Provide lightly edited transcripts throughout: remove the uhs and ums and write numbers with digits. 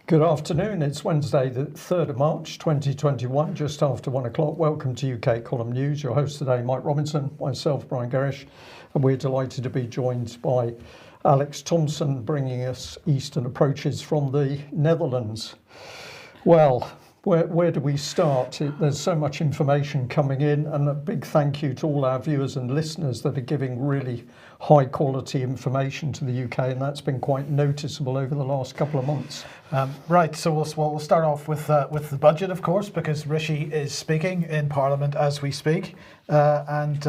Good afternoon. It's Wednesday, the 3rd of March 2021, just after 1 o'clock. Welcome to UK Column News. Your host today, Mike Robinson, myself, Brian Gerrish, and we're delighted to be joined by Alex Thomson, bringing us Eastern approaches from the Netherlands. Well, where do we start? There's so much information coming in, and a big thank you to all our viewers and listeners that are giving really high quality information to the UK, and that's been quite noticeable over the last couple of months. Right, so we'll start off with the budget, of course, because Rishi is speaking in Parliament as we speak, and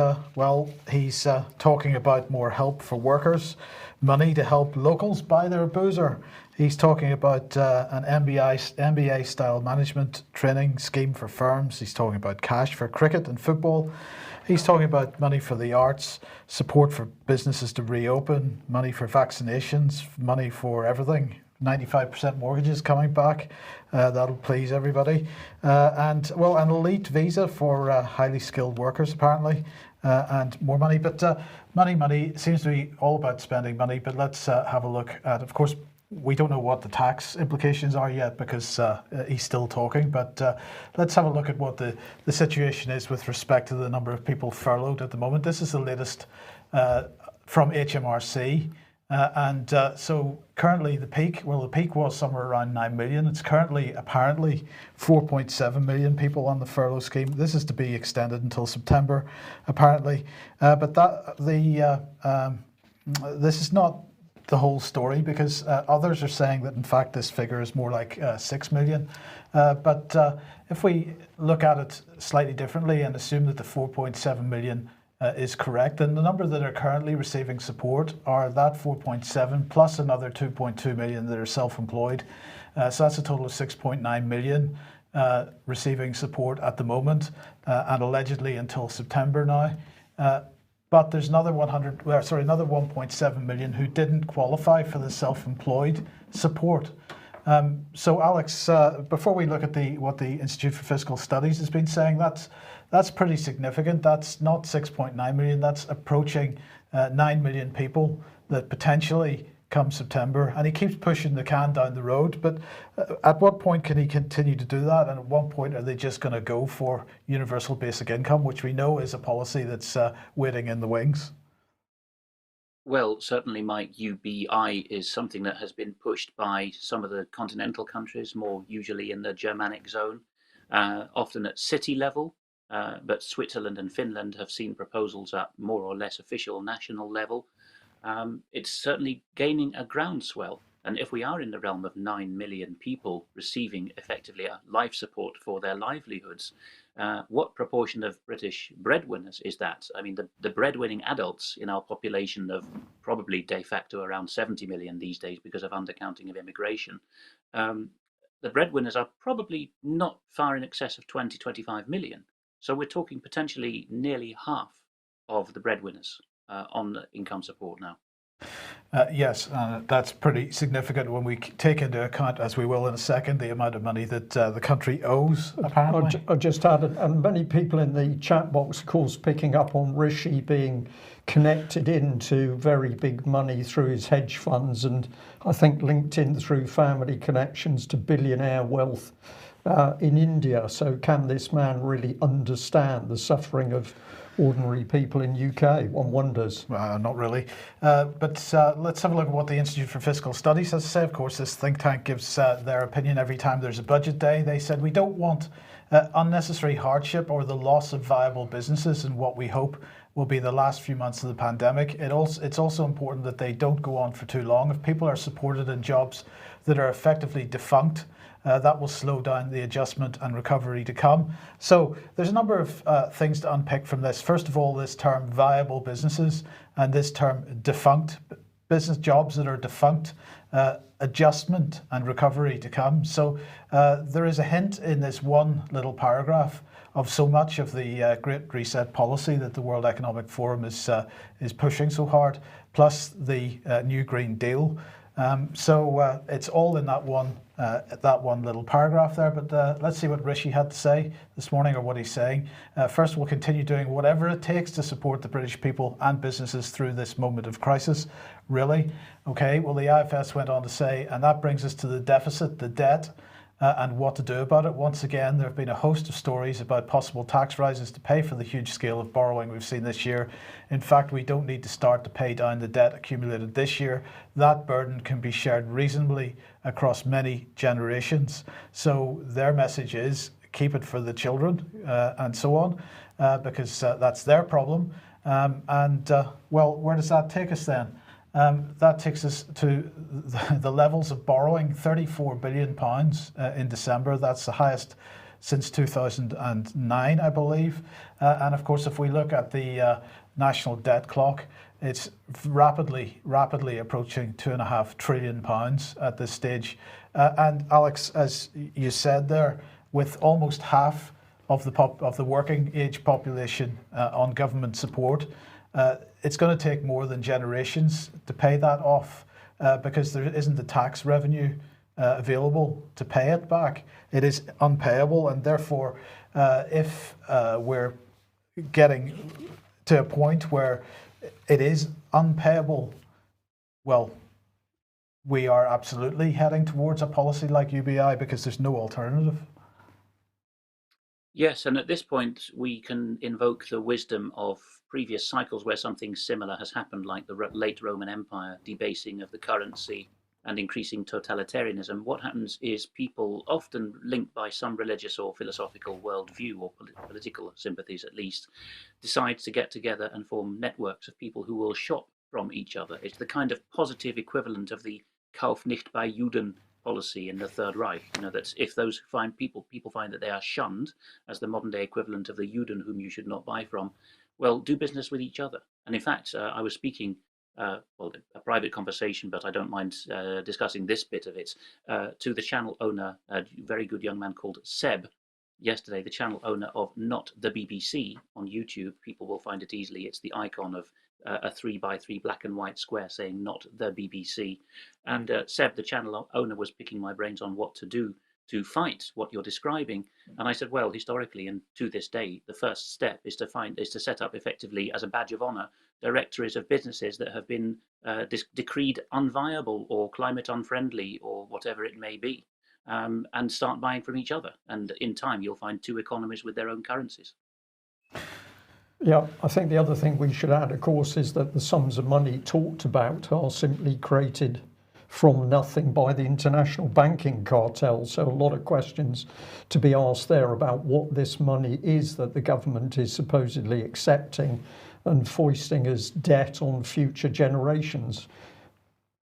he's talking about more help for workers, money to help locals buy their boozer. He's talking about an MBA-style management training scheme for firms. He's talking about cash for cricket and football. He's talking about money for the arts, support for businesses to reopen, money for vaccinations, money for everything. 95% mortgages coming back. That'll please everybody. And an elite visa for highly skilled workers, apparently, and more money. But money seems to be all about spending money. But let's have a look at, of course, we don't know what the tax implications are yet because he's still talking, but let's have a look at what the situation is with respect to the number of people furloughed at the moment. This is the latest from HMRC. So currently the peak was somewhere around 9 million. It's currently apparently 4.7 million people on the furlough scheme. This is to be extended until September, apparently. But this is not the whole story, because others are saying that in fact this figure is more like 6 million. But if we look at it slightly differently and assume that the 4.7 million is correct, then the number that are currently receiving support are that 4.7 plus another 2.2 million that are self-employed. So that's a total of 6.9 million receiving support at the moment, and allegedly until September now. But there's another 1.7 million who didn't qualify for the self-employed support. So Alex, before we look at what the Institute for Fiscal Studies has been saying, that's pretty significant. That's not 6.9 million, that's approaching 9 million people that potentially come September. And he keeps pushing the can down the road, but at what point can he continue to do that? And at what point are they just going to go for universal basic income, which we know is a policy that's waiting in the wings? Well, certainly, Mike, UBI is something that has been pushed by some of the continental countries, more usually in the Germanic zone, often at city level. But Switzerland and Finland have seen proposals at more or less official national level. It's certainly gaining a groundswell. And if we are in the realm of 9 million people receiving effectively a life support for their livelihoods, what proportion of British breadwinners is that? I mean, the breadwinning adults in our population of probably de facto around 70 million these days because of undercounting of immigration, the breadwinners are probably not far in excess of 25 million. So we're talking potentially nearly half of the breadwinners on the income support now. Yes, that's pretty significant when we take into account, as we will in a second, the amount of money that the country owes, apparently. I'll just add, and many people in the chat box, of course, picking up on Rishi being connected into very big money through his hedge funds, and I think linked in through family connections to billionaire wealth in India. So can this man really understand the suffering of ordinary people in UK? One wonders. Not really. But let's have a look at what the Institute for Fiscal Studies has to say. Of course, this think tank gives their opinion every time there's a budget day. They said, we don't want unnecessary hardship or the loss of viable businesses in what we hope will be the last few months of the pandemic. It's also important that they don't go on for too long. If people are supported in jobs that are effectively defunct, that will slow down the adjustment and recovery to come. So there's a number of things to unpick from this. First of all, this term viable businesses and this term defunct business, jobs that are defunct, adjustment and recovery to come. So there is a hint in this one little paragraph of so much of the Great Reset policy that the World Economic Forum is pushing so hard, plus the new Green Deal. So it's all in that one little paragraph there. But let's see what Rishi had to say this morning, or what he's saying. First, we'll continue doing whatever it takes to support the British people and businesses through this moment of crisis. Really? Okay, well, the IFS went on to say, and that brings us to the deficit, the debt, and what to do about it. Once again, there have been a host of stories about possible tax rises to pay for the huge scale of borrowing we've seen this year. In fact, we don't need to start to pay down the debt accumulated this year. That burden can be shared reasonably across many generations. So their message is keep it for the children and so on, because that's their problem. Well, where does that take us then? That takes us to the levels of borrowing, £34 billion in December. That's the highest since 2009, I believe. And of course, if we look at the national debt clock, it's rapidly approaching £2.5 trillion at this stage. And Alex, as you said there, with almost half of the working age population on government support, it's going to take more than generations to pay that off because there isn't the tax revenue available to pay it back. It is unpayable, and therefore, if we're getting to a point where it is unpayable, well, we are absolutely heading towards a policy like UBI because there's no alternative. Yes, and at this point, we can invoke the wisdom of previous cycles where something similar has happened, like the late Roman Empire, debasing of the currency and increasing totalitarianism. What happens is people, often linked by some religious or philosophical worldview or political sympathies at least, decide to get together and form networks of people who will shop from each other. It's the kind of positive equivalent of the Kauf nicht bei Juden policy in the Third Reich. You know, that if those people find that they are shunned as the modern day equivalent of the Juden whom you should not buy from, well, do business with each other. And in fact, I was speaking, a private conversation, but I don't mind discussing this bit of it, to the channel owner, a very good young man called Seb, yesterday, the channel owner of Not the BBC on YouTube. People will find it easily. It's the icon of a 3x3 black and white square saying Not the BBC. And Seb, the channel owner, was picking my brains on what to do to fight what you're describing. And I said, well, historically and to this day, the first step is to set up effectively as a badge of honor directories of businesses that have been decreed unviable or climate unfriendly or whatever it may be, and start buying from each other. And in time, you'll find two economies with their own currencies. Yeah, I think the other thing we should add, of course, is that the sums of money talked about are simply created from nothing by the international banking cartel. So a lot of questions to be asked there about what this money is that the government is supposedly accepting and foisting as debt on future generations.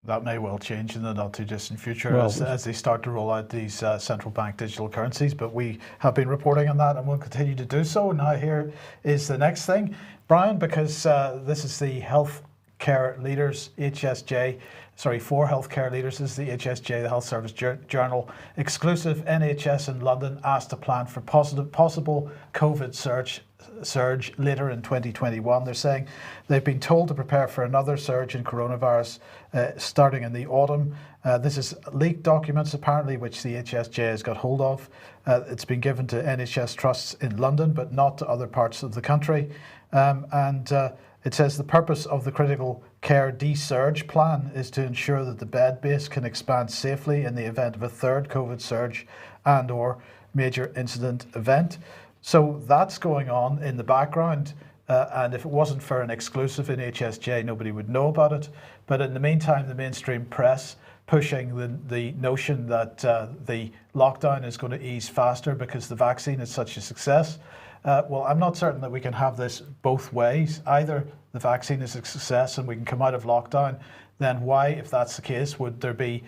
That may well change in the not too distant future as they start to roll out these central bank digital currencies. But we have been reporting on that and will continue to do so. Now here is the next thing, Brian, because this is the Healthcare Leaders, HSJ, for Healthcare Leaders, this is the HSJ, the Health Service Journal, exclusive. NHS in London asked to plan for possible COVID surge later in 2021. They're saying they've been told to prepare for another surge in coronavirus starting in the autumn. This is leaked documents apparently which the HSJ has got hold of. It's been given to NHS trusts in London but not to other parts of the country. It says the purpose of the critical care de-surge plan is to ensure that the bed base can expand safely in the event of a third COVID surge and or major incident event. So that's going on in the background, and if it wasn't for an exclusive in HSJ, nobody would know about it. But in the meantime, the mainstream press pushing the notion that the lockdown is going to ease faster because the vaccine is such a success. Well, I'm not certain that we can have this both ways. Either the vaccine is a success and we can come out of lockdown, then why, if that's the case, would there be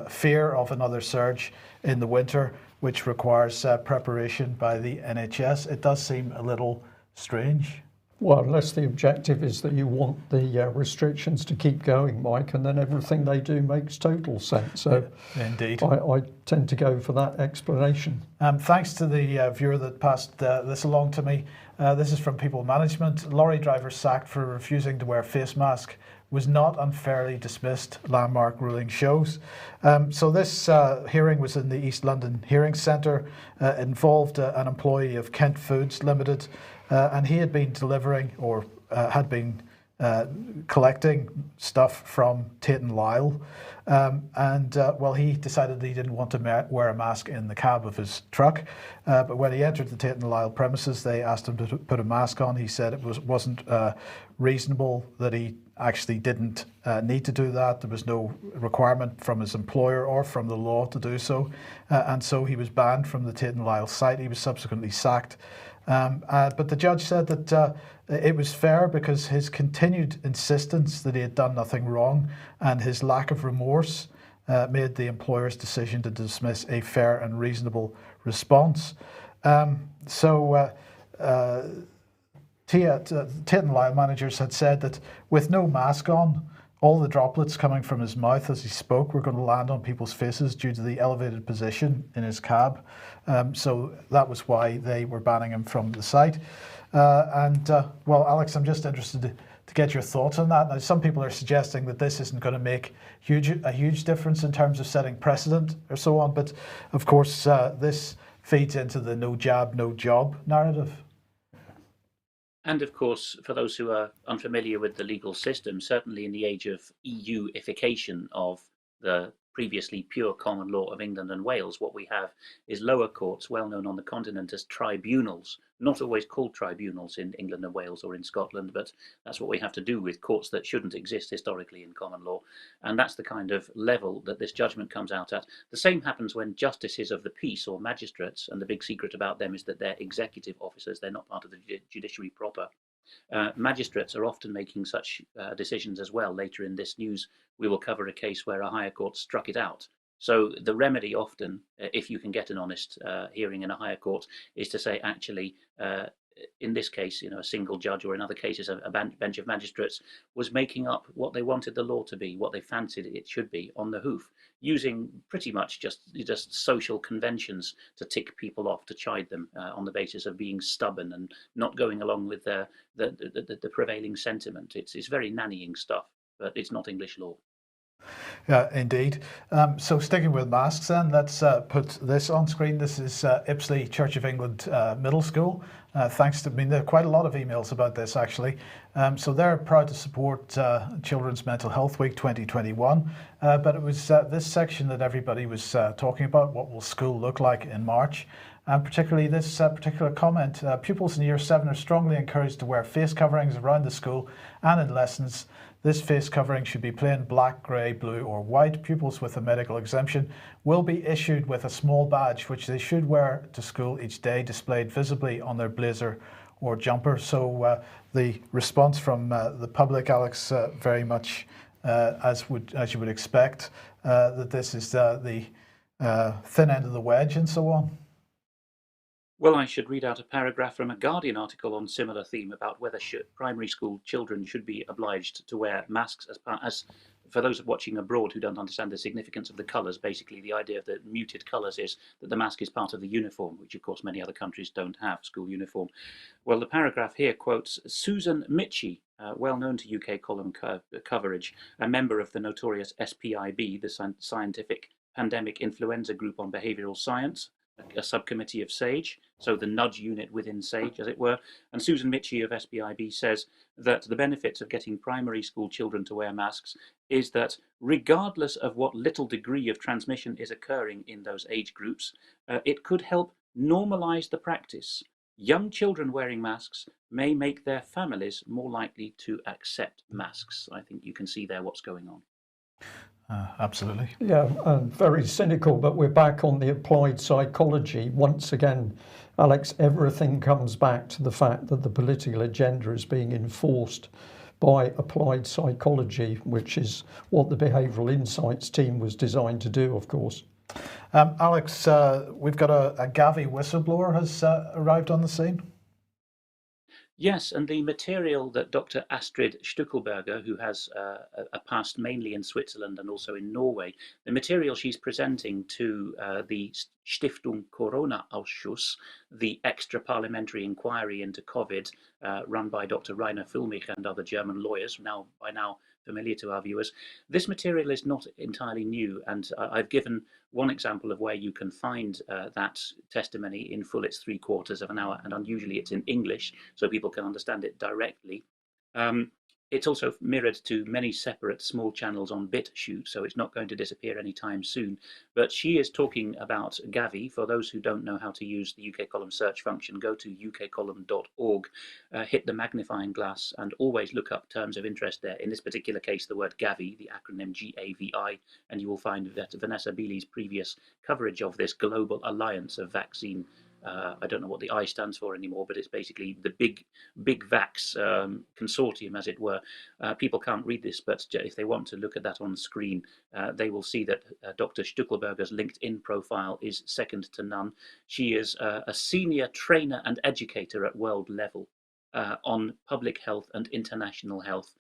fear of another surge in the winter, which requires preparation by the NHS? It does seem a little strange. Well, unless the objective is that you want the restrictions to keep going, Mike, and then everything they do makes total sense. So indeed, I tend to go for that explanation. Thanks to the viewer that passed this along to me. This is from People Management. Lorry driver sacked for refusing to wear face mask was not unfairly dismissed, landmark ruling shows. So this hearing was in the East London Hearing Centre. It involved an employee of Kent Foods Limited, and he had been delivering or had been collecting stuff from Tate and Lyle. Well, he decided he didn't want to wear a mask in the cab of his truck. But when he entered the Tate and Lyle premises, they asked him to put a mask on. He said it wasn't reasonable, that he actually didn't need to do that. There was no requirement from his employer or from the law to do so. And so he was banned from the Tate and Lyle site. He was subsequently sacked. But the judge said that it was fair because his continued insistence that he had done nothing wrong and his lack of remorse made the employer's decision to dismiss a fair and reasonable response. Tate and Lyle managers had said that with no mask on, all the droplets coming from his mouth as he spoke were going to land on people's faces due to the elevated position in his cab. So that was why they were banning him from the site. Well, Alex, I'm just interested to get your thoughts on that. Now, some people are suggesting that this isn't going to make a huge difference in terms of setting precedent or so on. But of course, this feeds into the no jab, no job narrative. And of course, for those who are unfamiliar with the legal system, certainly in the age of EU-ification of the previously pure common law of England and Wales, what we have is lower courts, well known on the continent as tribunals, not always called tribunals in England and Wales or in Scotland, but that's what we have to do with courts that shouldn't exist historically in common law. And that's the kind of level that this judgment comes out at. The same happens when justices of the peace or magistrates, and the big secret about them is that they're executive officers, they're not part of the judiciary proper. Magistrates are often making such decisions as well. Later in this news, we will cover a case where a higher court struck it out. So the remedy often, if you can get an honest hearing in a higher court, is to say, actually, in this case, a single judge, or in other cases, a bench of magistrates was making up what they wanted the law to be, what they fancied it should be on the hoof, using pretty much just social conventions to tick people off, to chide them on the basis of being stubborn and not going along with the prevailing sentiment. It's very nannying stuff, but it's not English law. Yeah, indeed. So sticking with masks then, let's put this on screen. This is Ipsley Church of England Middle School. Thanks to, there are quite a lot of emails about this actually. So they're proud to support Children's Mental Health Week 2021. But it was this section that everybody was talking about. What will school look like in March? And particularly this particular comment, pupils in Year 7 are strongly encouraged to wear face coverings around the school and in lessons. This face covering should be plain black, grey, blue or white. Pupils with a medical exemption will be issued with a small badge which they should wear to school each day, displayed visibly on their blazer or jumper. So the response from the public, Alex, very much as you would expect, that this is the thin end of the wedge and so on. Well, I should read out a paragraph from a Guardian article on similar theme about whether primary school children should be obliged to wear masks as for those watching abroad who don't understand the significance of the colours. Basically, the idea of the muted colours is that the mask is part of the uniform, which of course many other countries don't have, school uniform. Well, the paragraph here quotes Susan Mitchie, well known to UK column coverage, a member of the notorious SPIB, the Scientific Pandemic Influenza Group on Behavioural Science, a subcommittee of SAGE, so the nudge unit within SAGE, as it were. And Susan Mitchie of SPIB says that the benefits of getting primary school children to wear masks is that regardless of what little degree of transmission is occurring in those age groups, it could help normalise the practice. Young children wearing masks may make their families more likely to accept masks. I think you can see there what's going on. Absolutely. Yeah, very cynical, but we're back on the applied psychology. Once again, Alex, everything comes back to the fact that the political agenda is being enforced by applied psychology, which is what the Behavioural Insights team was designed to do, of course. Alex, we've got a GAVI whistleblower has arrived on the scene. Yes, and the material that Dr. Astrid Stuckelberger, who has a past mainly in Switzerland and also in Norway, the material she's presenting to the Stiftung Corona-Ausschuss, the extra parliamentary inquiry into COVID run by Dr. Rainer Füllmich and other German lawyers, by now familiar to our viewers. This material is not entirely new, and I've given one example of where you can find that testimony in full. It's 3/4 of an hour, and unusually it's in English, so people can understand it directly. It's also mirrored to many separate small channels on BitChute, so it's not going to disappear anytime soon. But she is talking about GAVI. For those who don't know how to use the UK Column search function, go to ukcolumn.org, hit the magnifying glass, and always look up terms of interest there. In this particular case, the word GAVI, the acronym GAVI, and you will find that Vanessa Beeley's previous coverage of this global alliance of vaccine. I don't know what the I stands for anymore, but it's basically the big vax consortium, as it were. People can't read this, but if they want to look at that on screen, they will see that Dr. Stuckelberger's LinkedIn profile is second to none. She is a senior trainer and educator at world level on public health and international health,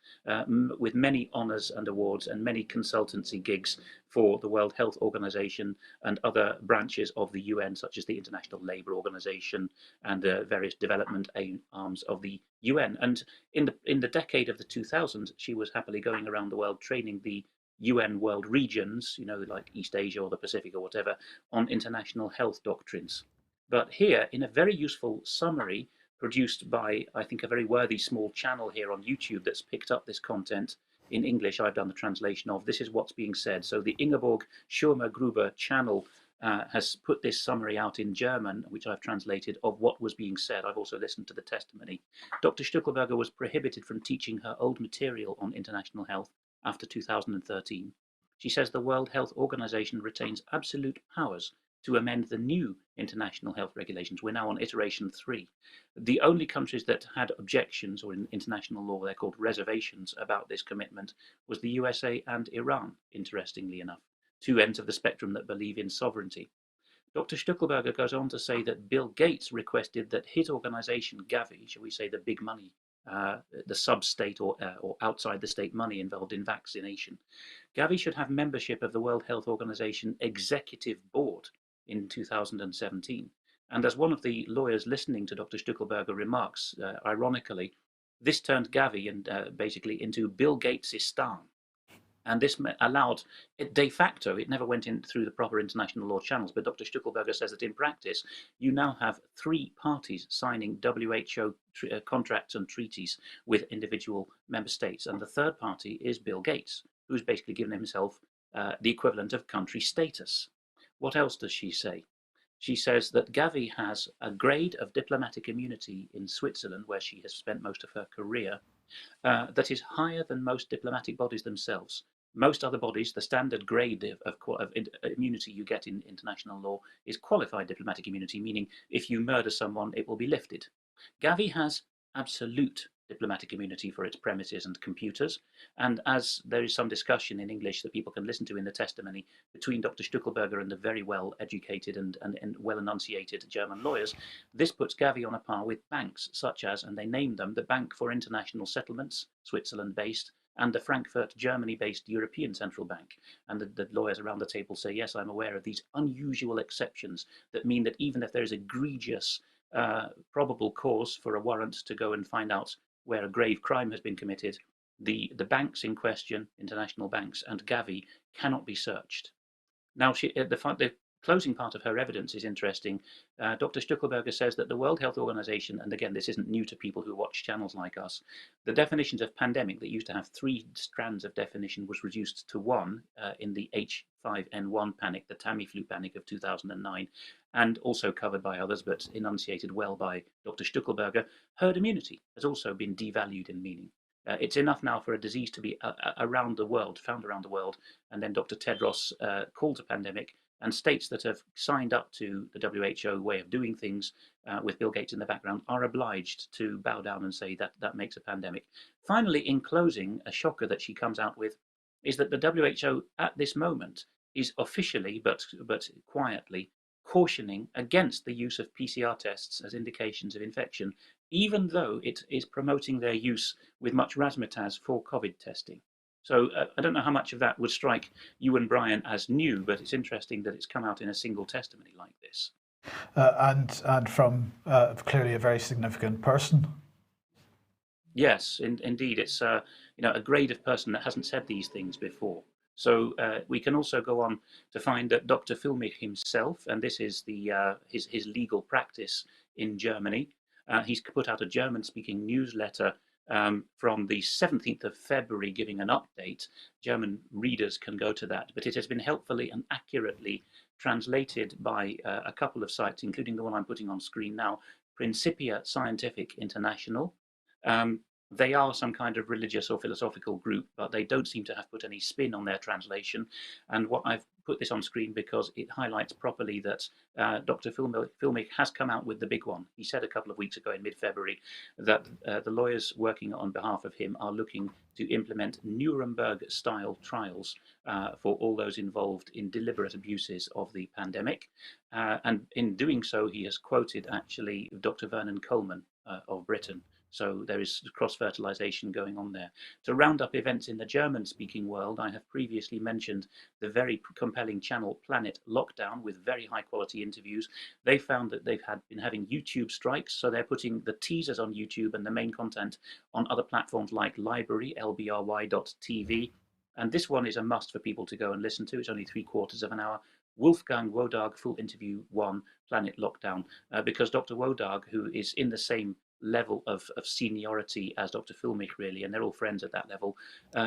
with many honours and awards and many consultancy gigs for the World Health Organization and other branches of the UN, such as the International Labour Organization and various development arms of the UN. And in the decade of the 2000s, she was happily going around the world training the UN world regions, like East Asia or the Pacific or whatever, on international health doctrines. But here, in a very useful summary produced by, I think, a very worthy small channel here on YouTube that's picked up this content in English, I've done the translation of, this is what's being said. So the Ingeborg Schirmer-Gruber channel has put this summary out in German, which I've translated, of what was being said. I've also listened to the testimony. Dr. Stuckelberger was prohibited from teaching her old material on international health after 2013. She says the World Health Organization retains absolute powers to amend the new international health regulations. We're now on iteration 3. The only countries that had objections, or in international law they're called reservations, about this commitment was the USA and Iran, interestingly enough, 2 ends of the spectrum that believe in sovereignty. Dr. Stuckelberger goes on to say that Bill Gates requested that his organization, GAVI, shall we say the big money, the sub-state or outside the state money involved in vaccination, GAVI should have membership of the World Health Organization Executive Board in 2017. And as one of the lawyers listening to Dr. Stuckelberger remarks, ironically, this turned GAVI and basically into Bill Gates-istan. And this allowed, de facto, it never went in through the proper international law channels, but Dr. Stuckelberger says that in practice, you now have 3 parties signing WHO contracts and treaties with individual member states. And the third party is Bill Gates, who's basically given himself the equivalent of country status. What else does she say? She says that GAVI has a grade of diplomatic immunity in Switzerland, where she has spent most of her career, that is higher than most diplomatic bodies themselves. Most other bodies, the standard grade of immunity you get in international law is qualified diplomatic immunity, meaning if you murder someone, it will be lifted. GAVI has absolute diplomatic immunity for its premises and computers. And as there is some discussion in English that people can listen to in the testimony between Dr. Stuckelberger and the very well educated and well enunciated German lawyers, this puts GAVI on a par with banks such as, and they named them, the Bank for International Settlements, Switzerland based, and the Frankfurt, Germany-based European Central Bank. And the lawyers around the table say, yes, I'm aware of these unusual exceptions that mean that even if there is egregious probable cause for a warrant to go and find out where a grave crime has been committed, the banks in question, international banks, and GAVI cannot be searched. Now, the closing part of her evidence is interesting. Dr. Stuckelberger says that the World Health Organization, and again, this isn't new to people who watch channels like us, the definitions of pandemic that used to have 3 strands of definition was reduced to 1 in the H5N1 panic, the Tamiflu panic of 2009, and also covered by others, but enunciated well by Dr. Stuckelberger. Herd immunity has also been devalued in meaning. It's enough now for a disease to be around the world, found around the world, and then Dr. Tedros calls a pandemic, and states that have signed up to the WHO way of doing things with Bill Gates in the background are obliged to bow down and say that that makes a pandemic. Finally, in closing, a shocker that she comes out with is that the WHO at this moment is officially, but quietly, cautioning against the use of PCR tests as indications of infection, even though it is promoting their use with much razzmatazz for COVID testing. So I don't know how much of that would strike you and Brian as new, but it's interesting that it's come out in a single testimony like this. and from clearly a very significant person. Yes, indeed, it's a grade of person that hasn't said these things before. So we can also go on to find that Dr. Filmich himself, and this is his legal practice in Germany, he's put out a German-speaking newsletter from the 17th of February giving an update. German readers can go to that, but it has been helpfully and accurately translated by a couple of sites, including the one I'm putting on screen now, Principia Scientific International. They are some kind of religious or philosophical group, but they don't seem to have put any spin on their translation. And what I've put this on screen because it highlights properly that Dr. Filmich has come out with the big one. He said a couple of weeks ago in mid-February that the lawyers working on behalf of him are looking to implement Nuremberg-style trials for all those involved in deliberate abuses of the pandemic. And in doing so, he has quoted actually Dr. Vernon Coleman of Britain. So there is cross-fertilization going on there. To round up events in the German-speaking world, I have previously mentioned the very compelling channel Planet Lockdown with very high-quality interviews. They found that they've been having YouTube strikes, so they're putting the teasers on YouTube and the main content on other platforms like Library, lbry.tv. And this one is a must for people to go and listen to. It's only 3/4 of an hour. Wolfgang Wodarg, full interview 1, Planet Lockdown, because Dr. Wodarg, who is in the same level of seniority as Dr. Filmich, really, and they're all friends at that level,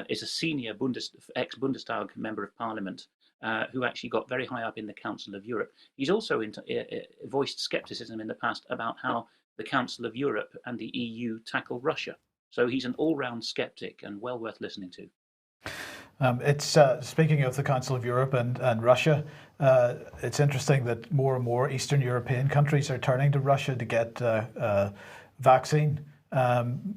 is a senior ex-Bundestag member of parliament who actually got very high up in the Council of Europe. He's also voiced skepticism in the past about how the Council of Europe and the EU tackle Russia. So he's an all-round skeptic and well worth listening to. It's speaking of the Council of Europe and Russia, it's interesting that more and more Eastern European countries are turning to Russia to get vaccine.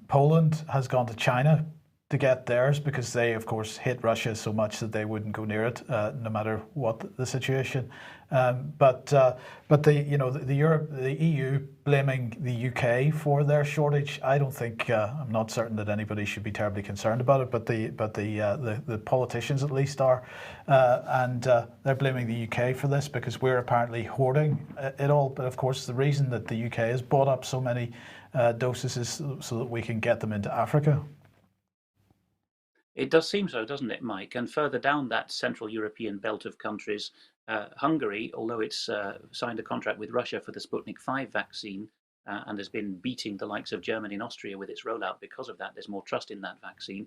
Poland has gone to China to get theirs because they, of course, hate Russia so much that they wouldn't go near it, no matter what the situation. But the EU blaming the UK for their shortage, I don't think, I'm not certain that anybody should be terribly concerned about it, but the politicians at least are, and they're blaming the UK for this because we're apparently hoarding it all. But of course, the reason that the UK has bought up so many doses is so that we can get them into Africa. It does seem so, doesn't it, Mike? And further down that Central European belt of countries, Hungary, although it's signed a contract with Russia for the Sputnik 5 vaccine and has been beating the likes of Germany and Austria with its rollout because of that, there's more trust in that vaccine,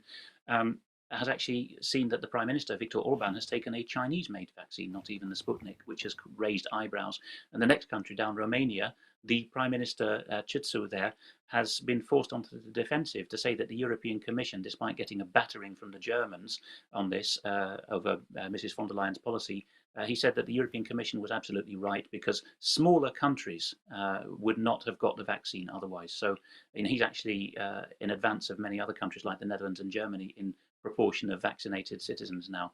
has actually seen that the Prime Minister, Viktor Orban, has taken a Chinese-made vaccine, not even the Sputnik, which has raised eyebrows. And the next country down, Romania, the Prime Minister, Ciucu there, has been forced onto the defensive to say that the European Commission, despite getting a battering from the Germans on this over Mrs. von der Leyen's policy, he said that the European Commission was absolutely right because smaller countries would not have got the vaccine otherwise. So he's actually in advance of many other countries like the Netherlands and Germany in proportion of vaccinated citizens now.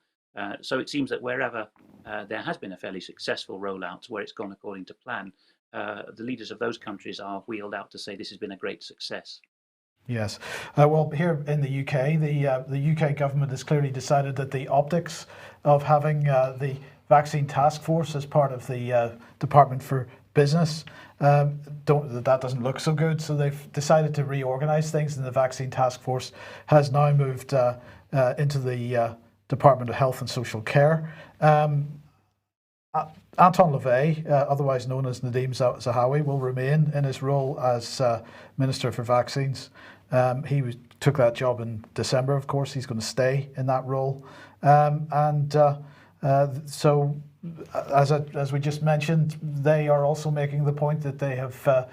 So it seems that wherever there has been a fairly successful rollout where it's gone according to plan, the leaders of those countries are wheeled out to say this has been a great success. Yes. Well, here in the UK, the UK government has clearly decided that the optics of having the vaccine task force as part of the Department for Business that doesn't look so good. So they've decided to reorganise things, and the vaccine task force has now moved into the Department of Health and Social Care. Anton LaVey, otherwise known as Nadeem Zahawi, will remain in his role as Minister for Vaccines. He took that job in December, of course. He's going to stay in that role. So, as we just mentioned, they are also making the point that they have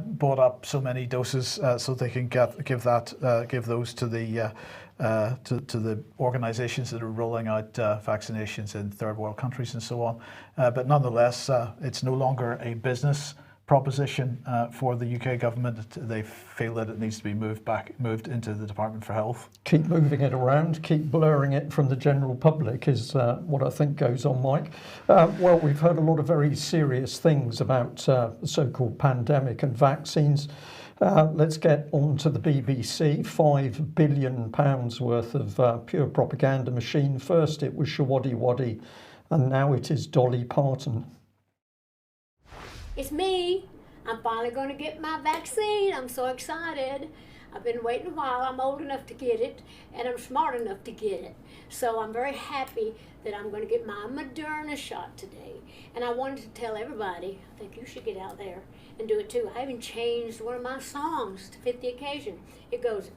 bought up so many doses so they can give those to the organisations that are rolling out vaccinations in third world countries and so on. But nonetheless, it's no longer a business proposition for the UK government. They feel that it needs to be moved into the Department for Health. Keep moving it around, keep blurring it from the general public is what I think goes on, Mike. Well, we've heard a lot of very serious things about the so-called pandemic and vaccines. Let's get on to the BBC. £5 billion worth of pure propaganda machine. First it was Shawaddy Waddy and now it is Dolly Parton. It's me. I'm finally going to get my vaccine. I'm so excited. I've been waiting a while. I'm old enough to get it, and I'm smart enough to get it. So I'm very happy that I'm going to get my Moderna shot today. And I wanted to tell everybody, I think you should get out there and do it too. I even changed one of my songs to fit the occasion. It goes,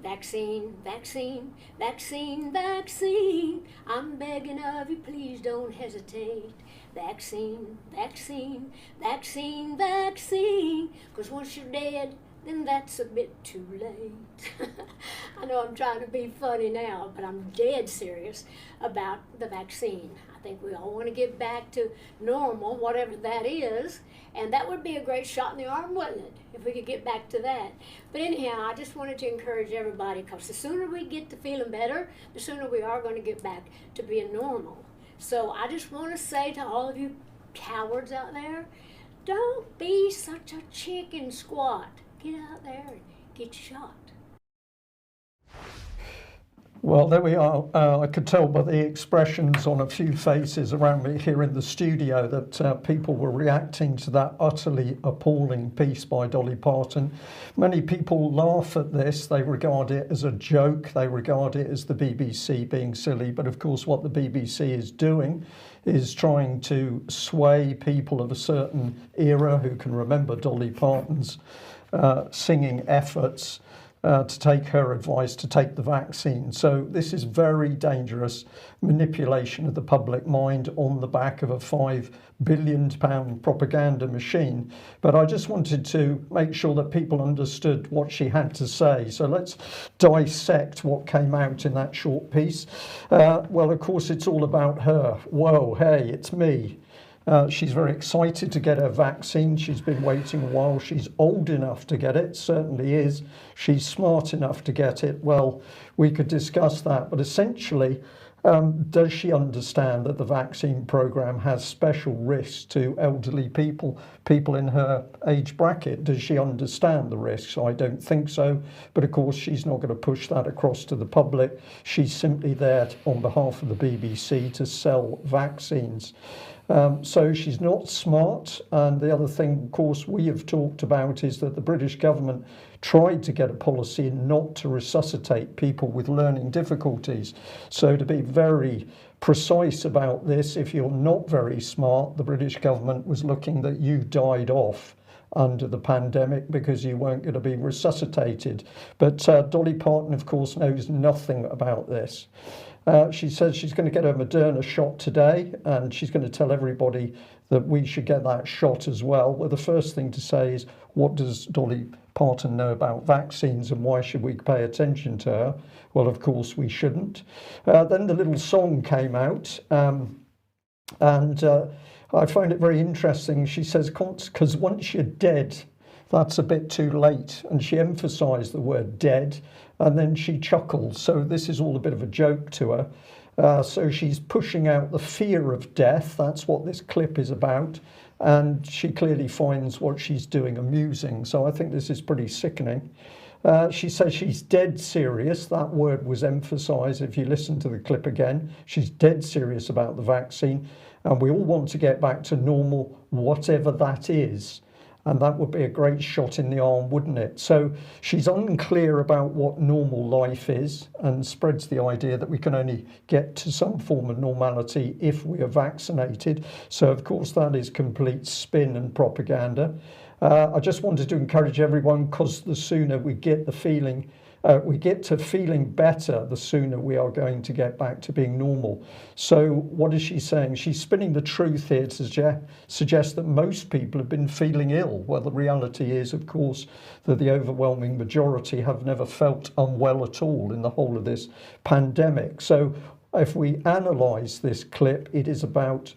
vaccine, vaccine, vaccine, vaccine. I'm begging of you, please don't hesitate. Vaccine, vaccine, vaccine, vaccine. 'Cause once you're dead, then that's a bit too late. I know I'm trying to be funny now, but I'm dead serious about the vaccine. I think we all want to get back to normal, whatever that is, and that would be a great shot in the arm, wouldn't it, if we could get back to that. But anyhow, I just wanted to encourage everybody, because the sooner we get to feeling better, the sooner we are going to get back to being normal. So I just want to say to all of you cowards out there, don't be such a chicken squat. Get out there and get shot. Well, there we are. I could tell by the expressions on a few faces around me here in the studio that people were reacting to that utterly appalling piece by Dolly Parton. Many people laugh at this. They regard it as a joke. They regard it as the BBC being silly. But of course, what the BBC is doing is trying to sway people of a certain era who can remember Dolly Parton's singing efforts to take her advice to take the vaccine. So this is very dangerous manipulation of the public mind on the back of a £5 billion propaganda machine. But I just wanted to make sure that people understood what she had to say. So let's dissect what came out in that short piece. Well, of course, it's all about her. Whoa, hey, it's me. She's very excited to get her vaccine. She's been waiting a while. She's old enough to get it, certainly is. She's smart enough to get it. Well, we could discuss that, but essentially, does she understand that the vaccine program has special risks to elderly people, people in her age bracket? Does she understand the risks? I don't think so, but of course she's not going to push that across to the public. She's simply there on behalf of the BBC to sell vaccines. So she's not smart. And the other thing, of course, we have talked about is that the British government tried to get a policy not to resuscitate people with learning difficulties. So to be very precise about this, if you're not very smart, the British government was looking that you died off under the pandemic because you weren't going to be resuscitated. But Dolly Parton, of course, knows nothing about this. She says she's going to get her Moderna shot today, and she's going to tell everybody that we should get that shot as well. Well, the first thing to say is, what does Dolly Parton know about vaccines, and why should we pay attention to her? Well, of course, we shouldn't. Then the little song came out, and I find it very interesting. She says, because once you're dead, that's a bit too late. And she emphasised the word dead, and then she chuckles. So this is all a bit of a joke to her. So she's pushing out the fear of death. That's what this clip is about. And she clearly finds what she's doing amusing. So I think this is pretty sickening. She says she's dead serious. That word was emphasised. If you listen to the clip again, she's dead serious about the vaccine. And we all want to get back to normal, whatever that is. And that would be a great shot in the arm, wouldn't it? So she's unclear about what normal life is, and spreads the idea that we can only get to some form of normality if we are vaccinated. So, of course, that is complete spin and propaganda. I just wanted to encourage everyone, because the sooner we get the feeling, we get to feeling better, the sooner we are going to get back to being normal. So what is she saying? She's spinning the truth here to suggest that most people have been feeling ill. Well, the reality is, of course, that the overwhelming majority have never felt unwell at all in the whole of this pandemic. So if we analyse this clip, it is about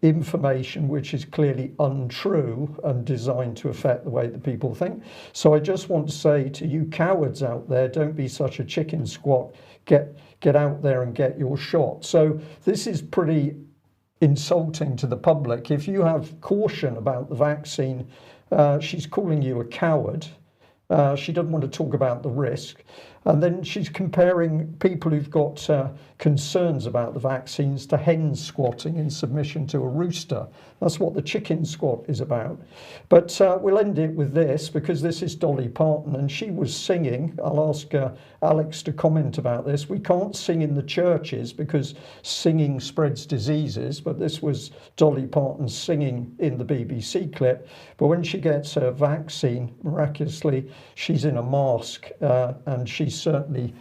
information which is clearly untrue and designed to affect the way that people think. So I just want to say to you cowards out there, don't be such a chicken squat. Get out there and get your shot. So this is pretty insulting to the public. If you have caution about the vaccine, she's calling you a coward. She doesn't want to talk about the risk. And then she's comparing people who've got concerns about the vaccines to hens squatting in submission to a rooster. That's what the chicken squat is about. But we'll end it with this, because this is Dolly Parton, and she was singing. I'll ask Alex to comment about this. We can't sing in the churches because singing spreads diseases, but this was Dolly Parton singing in the BBC clip. But when she gets her vaccine, miraculously, she's in a mask, and she's certainly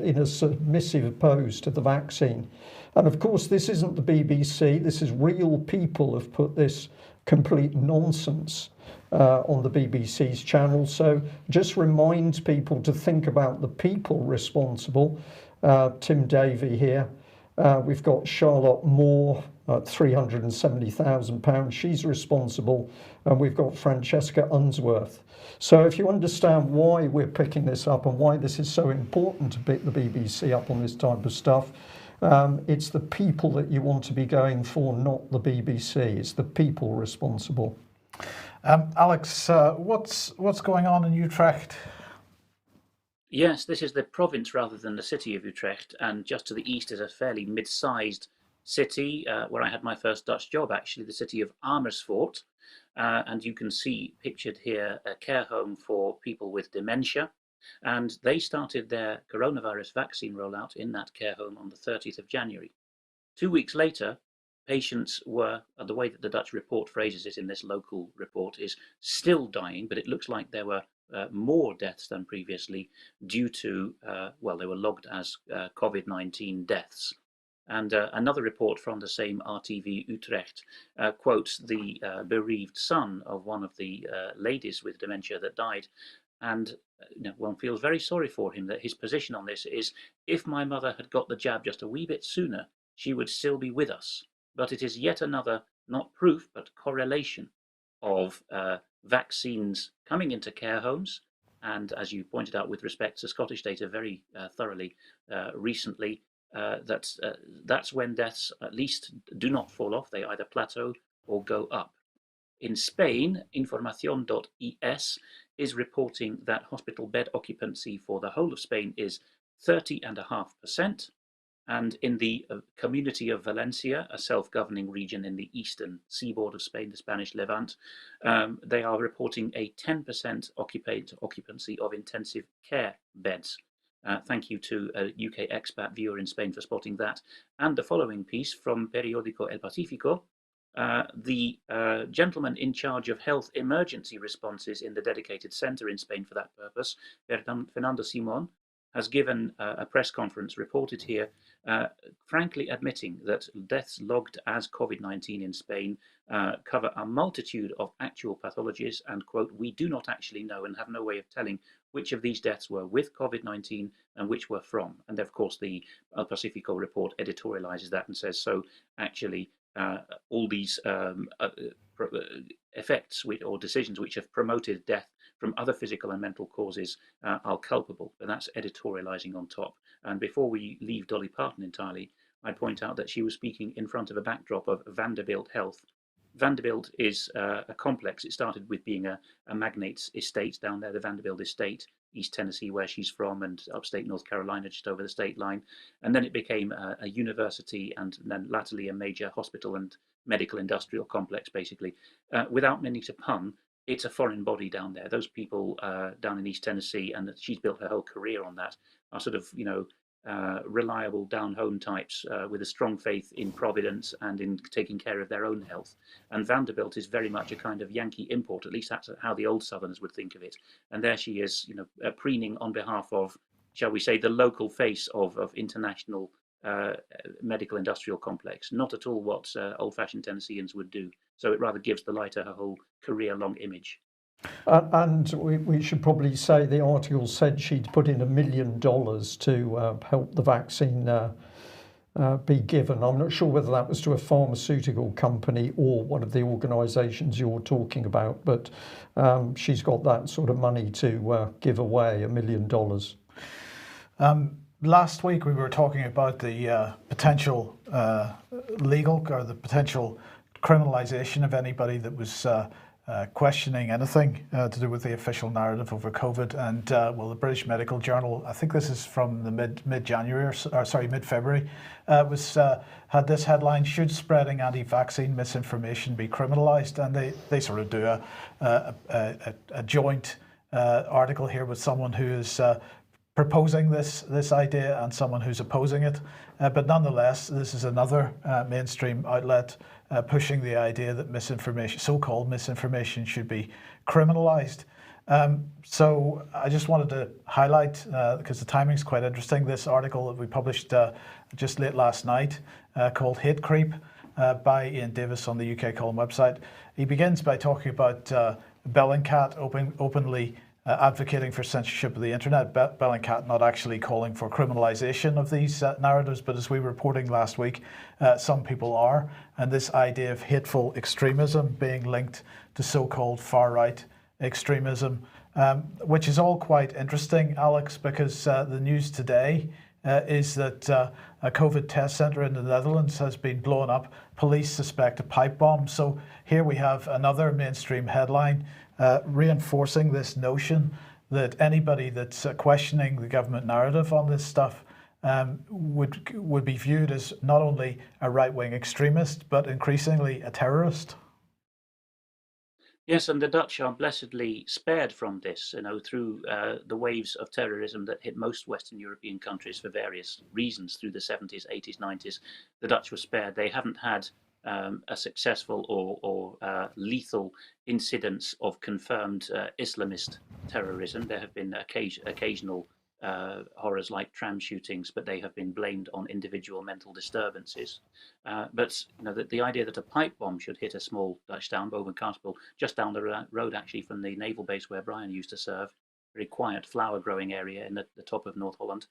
in a submissive pose to the vaccine. And of course, this isn't the BBC. This is real people have put this complete nonsense on the BBC's channel. So just remind people to think about the people responsible. Tim Davey here. We've got Charlotte Moore, £370,000. She's responsible. And we've got Francesca Unsworth. So if you understand why we're picking this up and why this is so important to pick the BBC up on this type of stuff, it's the people that you want to be going for, not the BBC. It's the people responsible. Alex, what's going on in Utrecht? Yes, this is the province rather than the city of Utrecht, and just to the east is a fairly mid-sized city where I had my first Dutch job, actually, the city of Amersfoort. And you can see pictured here a care home for people with dementia. And they started their coronavirus vaccine rollout in that care home on the 30th of January. 2 weeks later, patients were, the way that the Dutch report phrases it in this local report, is still dying, but it looks like there were more deaths than previously due to, they were logged as COVID-19 deaths. And another report from the same RTV Utrecht quotes the bereaved son of one of the ladies with dementia that died. And one feels very sorry for him, that his position on this is, if my mother had got the jab just a wee bit sooner, she would still be with us. But it is yet another, not proof, but correlation of vaccines coming into care homes. And as you pointed out with respect to Scottish data very thoroughly recently, that's when deaths at least do not fall off. They either plateau or go up. In Spain, Informacion.es is reporting that hospital bed occupancy for the whole of Spain is 30.5%. And in the community of Valencia, a self-governing region in the eastern seaboard of Spain, the Spanish Levant, they are reporting a 10% occupancy of intensive care beds. Thank you to a UK expat viewer in Spain for spotting that. And the following piece from Periódico El Pacífico. The gentleman in charge of health emergency responses in the dedicated centre in Spain for that purpose, Fernando Simón, has given a press conference reported here, frankly admitting that deaths logged as COVID-19 in Spain cover a multitude of actual pathologies, and, quote, we do not actually know and have no way of telling which of these deaths were with COVID-19 and which were from. And of course, the El Pacifico report editorializes that and says, so actually, all these effects or decisions which have promoted death from other physical and mental causes are culpable. But that's editorializing on top. And before we leave Dolly Parton entirely, I'd point out that she was speaking in front of a backdrop of Vanderbilt Health. Vanderbilt is a complex. It started with being a magnate's estate down there, the Vanderbilt estate, East Tennessee, where she's from, and upstate North Carolina, just over the state line. And then it became a university, and then latterly a major hospital and medical industrial complex, basically. Without meaning to pun, it's a foreign body down there. Those people down in East Tennessee, and she's built her whole career on that, are sort of, reliable down-home types with a strong faith in providence and in taking care of their own health. And Vanderbilt is very much a kind of Yankee import, at least that's how the old Southerners would think of it. And there she is, preening on behalf of, shall we say, the local face of international medical industrial complex. Not at all what old-fashioned Tennesseans would do. So it rather gives the lie to her whole career-long image. And we should probably say the article said she'd put in $1 million to help the vaccine be given. I'm not sure whether that was to a pharmaceutical company or one of the organisations you're talking about, but she's got that sort of money to give away, $1 million. Last week we were talking about the potential legal or the potential criminalisation of anybody that was questioning anything to do with the official narrative over COVID. And well, the British Medical Journal, I think this is from the mid-January or sorry, mid-February, had this headline: "Should spreading anti-vaccine misinformation be criminalised?" And they sort of do a joint article here with someone who is proposing this idea and someone who's opposing it. But nonetheless, this is another mainstream outlet pushing the idea that misinformation, so-called misinformation, should be criminalised. So I just wanted to highlight, because the timing's quite interesting, this article that we published just late last night called "Hate Creep" by Ian Davis on the UK Column website. He begins by talking about Bellingcat openly advocating for censorship of the internet. Bellingcat not actually calling for criminalisation of these narratives, but as we were reporting last week, some people are. And this idea of hateful extremism being linked to so-called far-right extremism, which is all quite interesting, Alex, because the news today is that a COVID test centre in the Netherlands has been blown up. Police suspect a pipe bomb. So here we have another mainstream headline reinforcing this notion that anybody that's questioning the government narrative on this stuff would be viewed as not only a right-wing extremist, but increasingly a terrorist. Yes, and the Dutch are blessedly spared from this, through the waves of terrorism that hit most Western European countries for various reasons through the 70s, 80s, 90s. The Dutch were spared. They haven't had a successful or lethal incidents of confirmed Islamist terrorism. There have been occasional horrors like tram shootings, but they have been blamed on individual mental disturbances. But the idea that a pipe bomb should hit a small Dutch town, Boven-Karspel, just down the road actually from the naval base where Brian used to serve, very quiet flower growing area in the top of North Holland,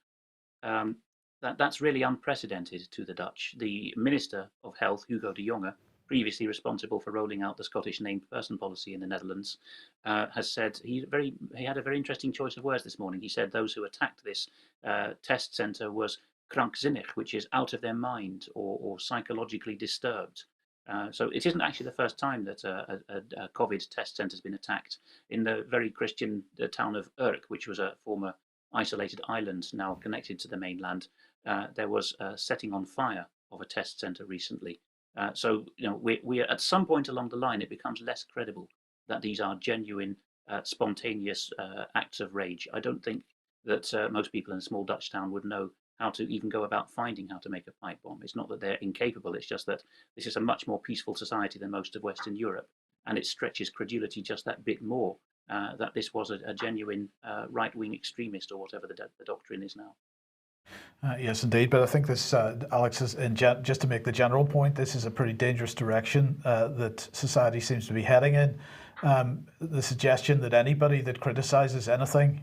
that's really unprecedented to the Dutch. The Minister of Health, Hugo de Jonge, previously responsible for rolling out the Scottish named person policy in the Netherlands, has said he had a very interesting choice of words this morning. He said those who attacked this test centre was krankzinnig, which is out of their mind or psychologically disturbed. So it isn't actually the first time that a COVID test centre has been attacked. In the very Christian town of Urk, which was a former isolated island now connected to the mainland, there was a setting on fire of a test centre recently. So we at some point along the line, it becomes less credible that these are genuine, spontaneous acts of rage. I don't think that most people in a small Dutch town would know how to even go about finding how to make a pipe bomb. It's not that they're incapable, it's just that this is a much more peaceful society than most of Western Europe, and it stretches credulity just that bit more, that this was a genuine right-wing extremist or whatever the doctrine is now. Yes, indeed. But I think this, Alex, is just to make the general point, this is a pretty dangerous direction that society seems to be heading in. The suggestion that anybody that criticises anything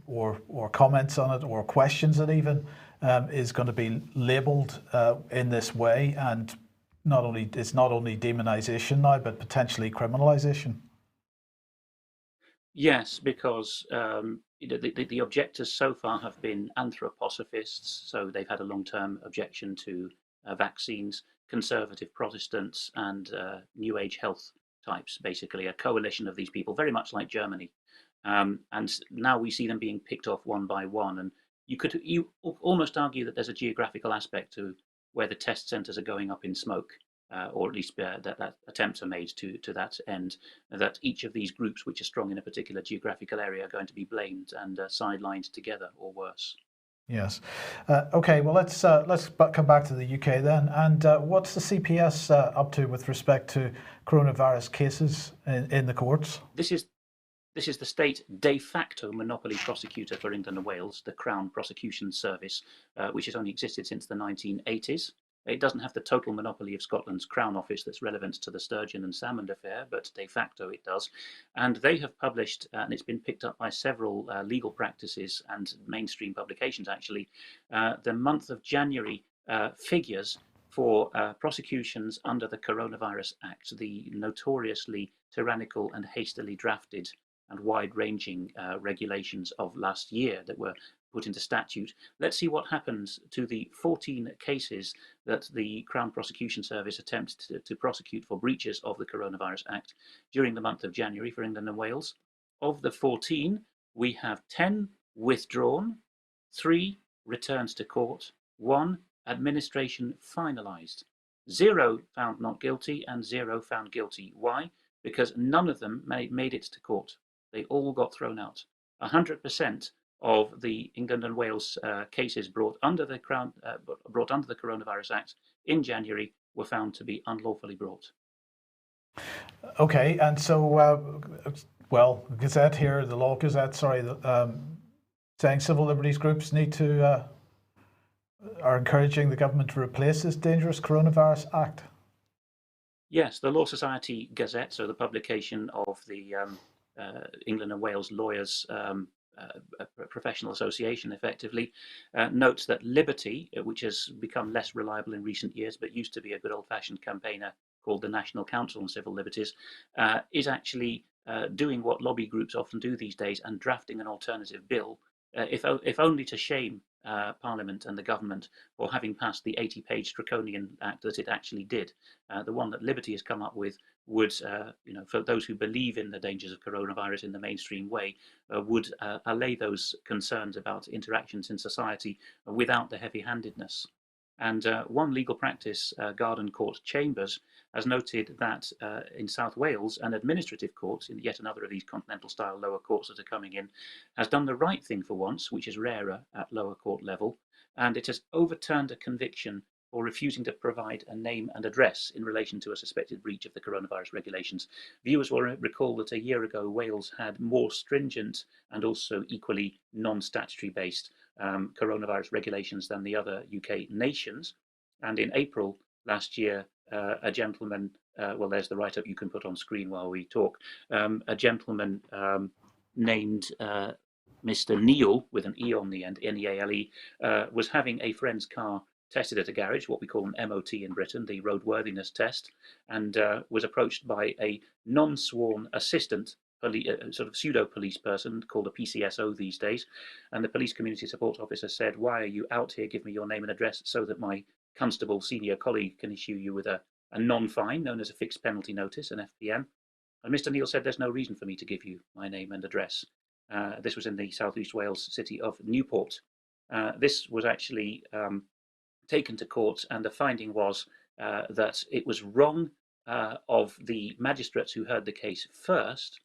or comments on it or questions it even is going to be labelled in this way, and it's not only demonisation now, but potentially criminalisation. Yes, because the objectors so far have been anthroposophists, so they've had a long-term objection to vaccines, conservative Protestants, and New Age health types, basically a coalition of these people, very much like Germany. And now we see them being picked off one by one, and you almost argue that there's a geographical aspect to where the test centres are going up in smoke. Or at least that attempts are made to that end, that each of these groups which are strong in a particular geographical area are going to be blamed and sidelined together or worse. Yes. Okay, well, let's come back to the UK then. And what's the CPS up to with respect to coronavirus cases in the courts? This is the state de facto monopoly prosecutor for England and Wales, the Crown Prosecution Service, which has only existed since the 1980s. It doesn't have the total monopoly of Scotland's Crown Office that's relevant to the Sturgeon and Salmond affair, but de facto it does. And they have published, and it's been picked up by several legal practices and mainstream publications actually, the month of January figures for prosecutions under the Coronavirus Act, the notoriously tyrannical and hastily drafted and wide-ranging regulations of last year that were put into statute. Let's see what happens to the 14 cases that the Crown Prosecution Service attempted to prosecute for breaches of the Coronavirus Act during the month of January for England and Wales. Of the 14, we have 10 withdrawn, 3 returns to court, 1 administration finalised, 0 found not guilty, and 0 found guilty. Why? Because none of them made it to court. They all got thrown out. 100% of the England and Wales cases brought under the Coronavirus Act in January were found to be unlawfully brought. Okay, and so, well, Gazette here, the Law Gazette, sorry, saying civil liberties groups need to, are encouraging the government to replace this dangerous Coronavirus Act. Yes, the Law Society Gazette, so the publication of the England and Wales Lawyers Professional Association, effectively, notes that Liberty, which has become less reliable in recent years, but used to be a good old-fashioned campaigner called the National Council on Civil Liberties, is actually doing what lobby groups often do these days and drafting an alternative bill, if only to shame Parliament and the government for having passed the 80-page draconian act that it actually did. The one that Liberty has come up with would, for those who believe in the dangers of coronavirus in the mainstream way, would allay those concerns about interactions in society without the heavy-handedness. And one legal practice, Garden Court Chambers, has noted that in South Wales, an administrative court, in yet another of these continental-style lower courts that are coming in, has done the right thing for once, which is rarer at lower court level, and it has overturned a conviction for refusing to provide a name and address in relation to a suspected breach of the coronavirus regulations. Viewers will recall that a year ago, Wales had more stringent and also equally non-statutory based coronavirus regulations than the other UK nations. And in April last year, a gentleman, well, there's the write-up you can put on screen while we talk, a gentleman named Mr. Neal, with an E on the end, N-E-A-L-E, was having a friend's car tested at a garage, what we call an MOT in Britain, the roadworthiness test, and was approached by a non-sworn assistant, sort of pseudo-police person called a PCSO these days, and the police community support officer said, "Why are you out here? Give me your name and address so that my constable senior colleague can issue you with a non-fine, known as a fixed penalty notice, an FPN." And Mr. Neal said, "There's no reason for me to give you my name and address." This was in the South East Wales city of Newport. This was actually taken to court, and the finding was that it was wrong of the magistrates who heard the case first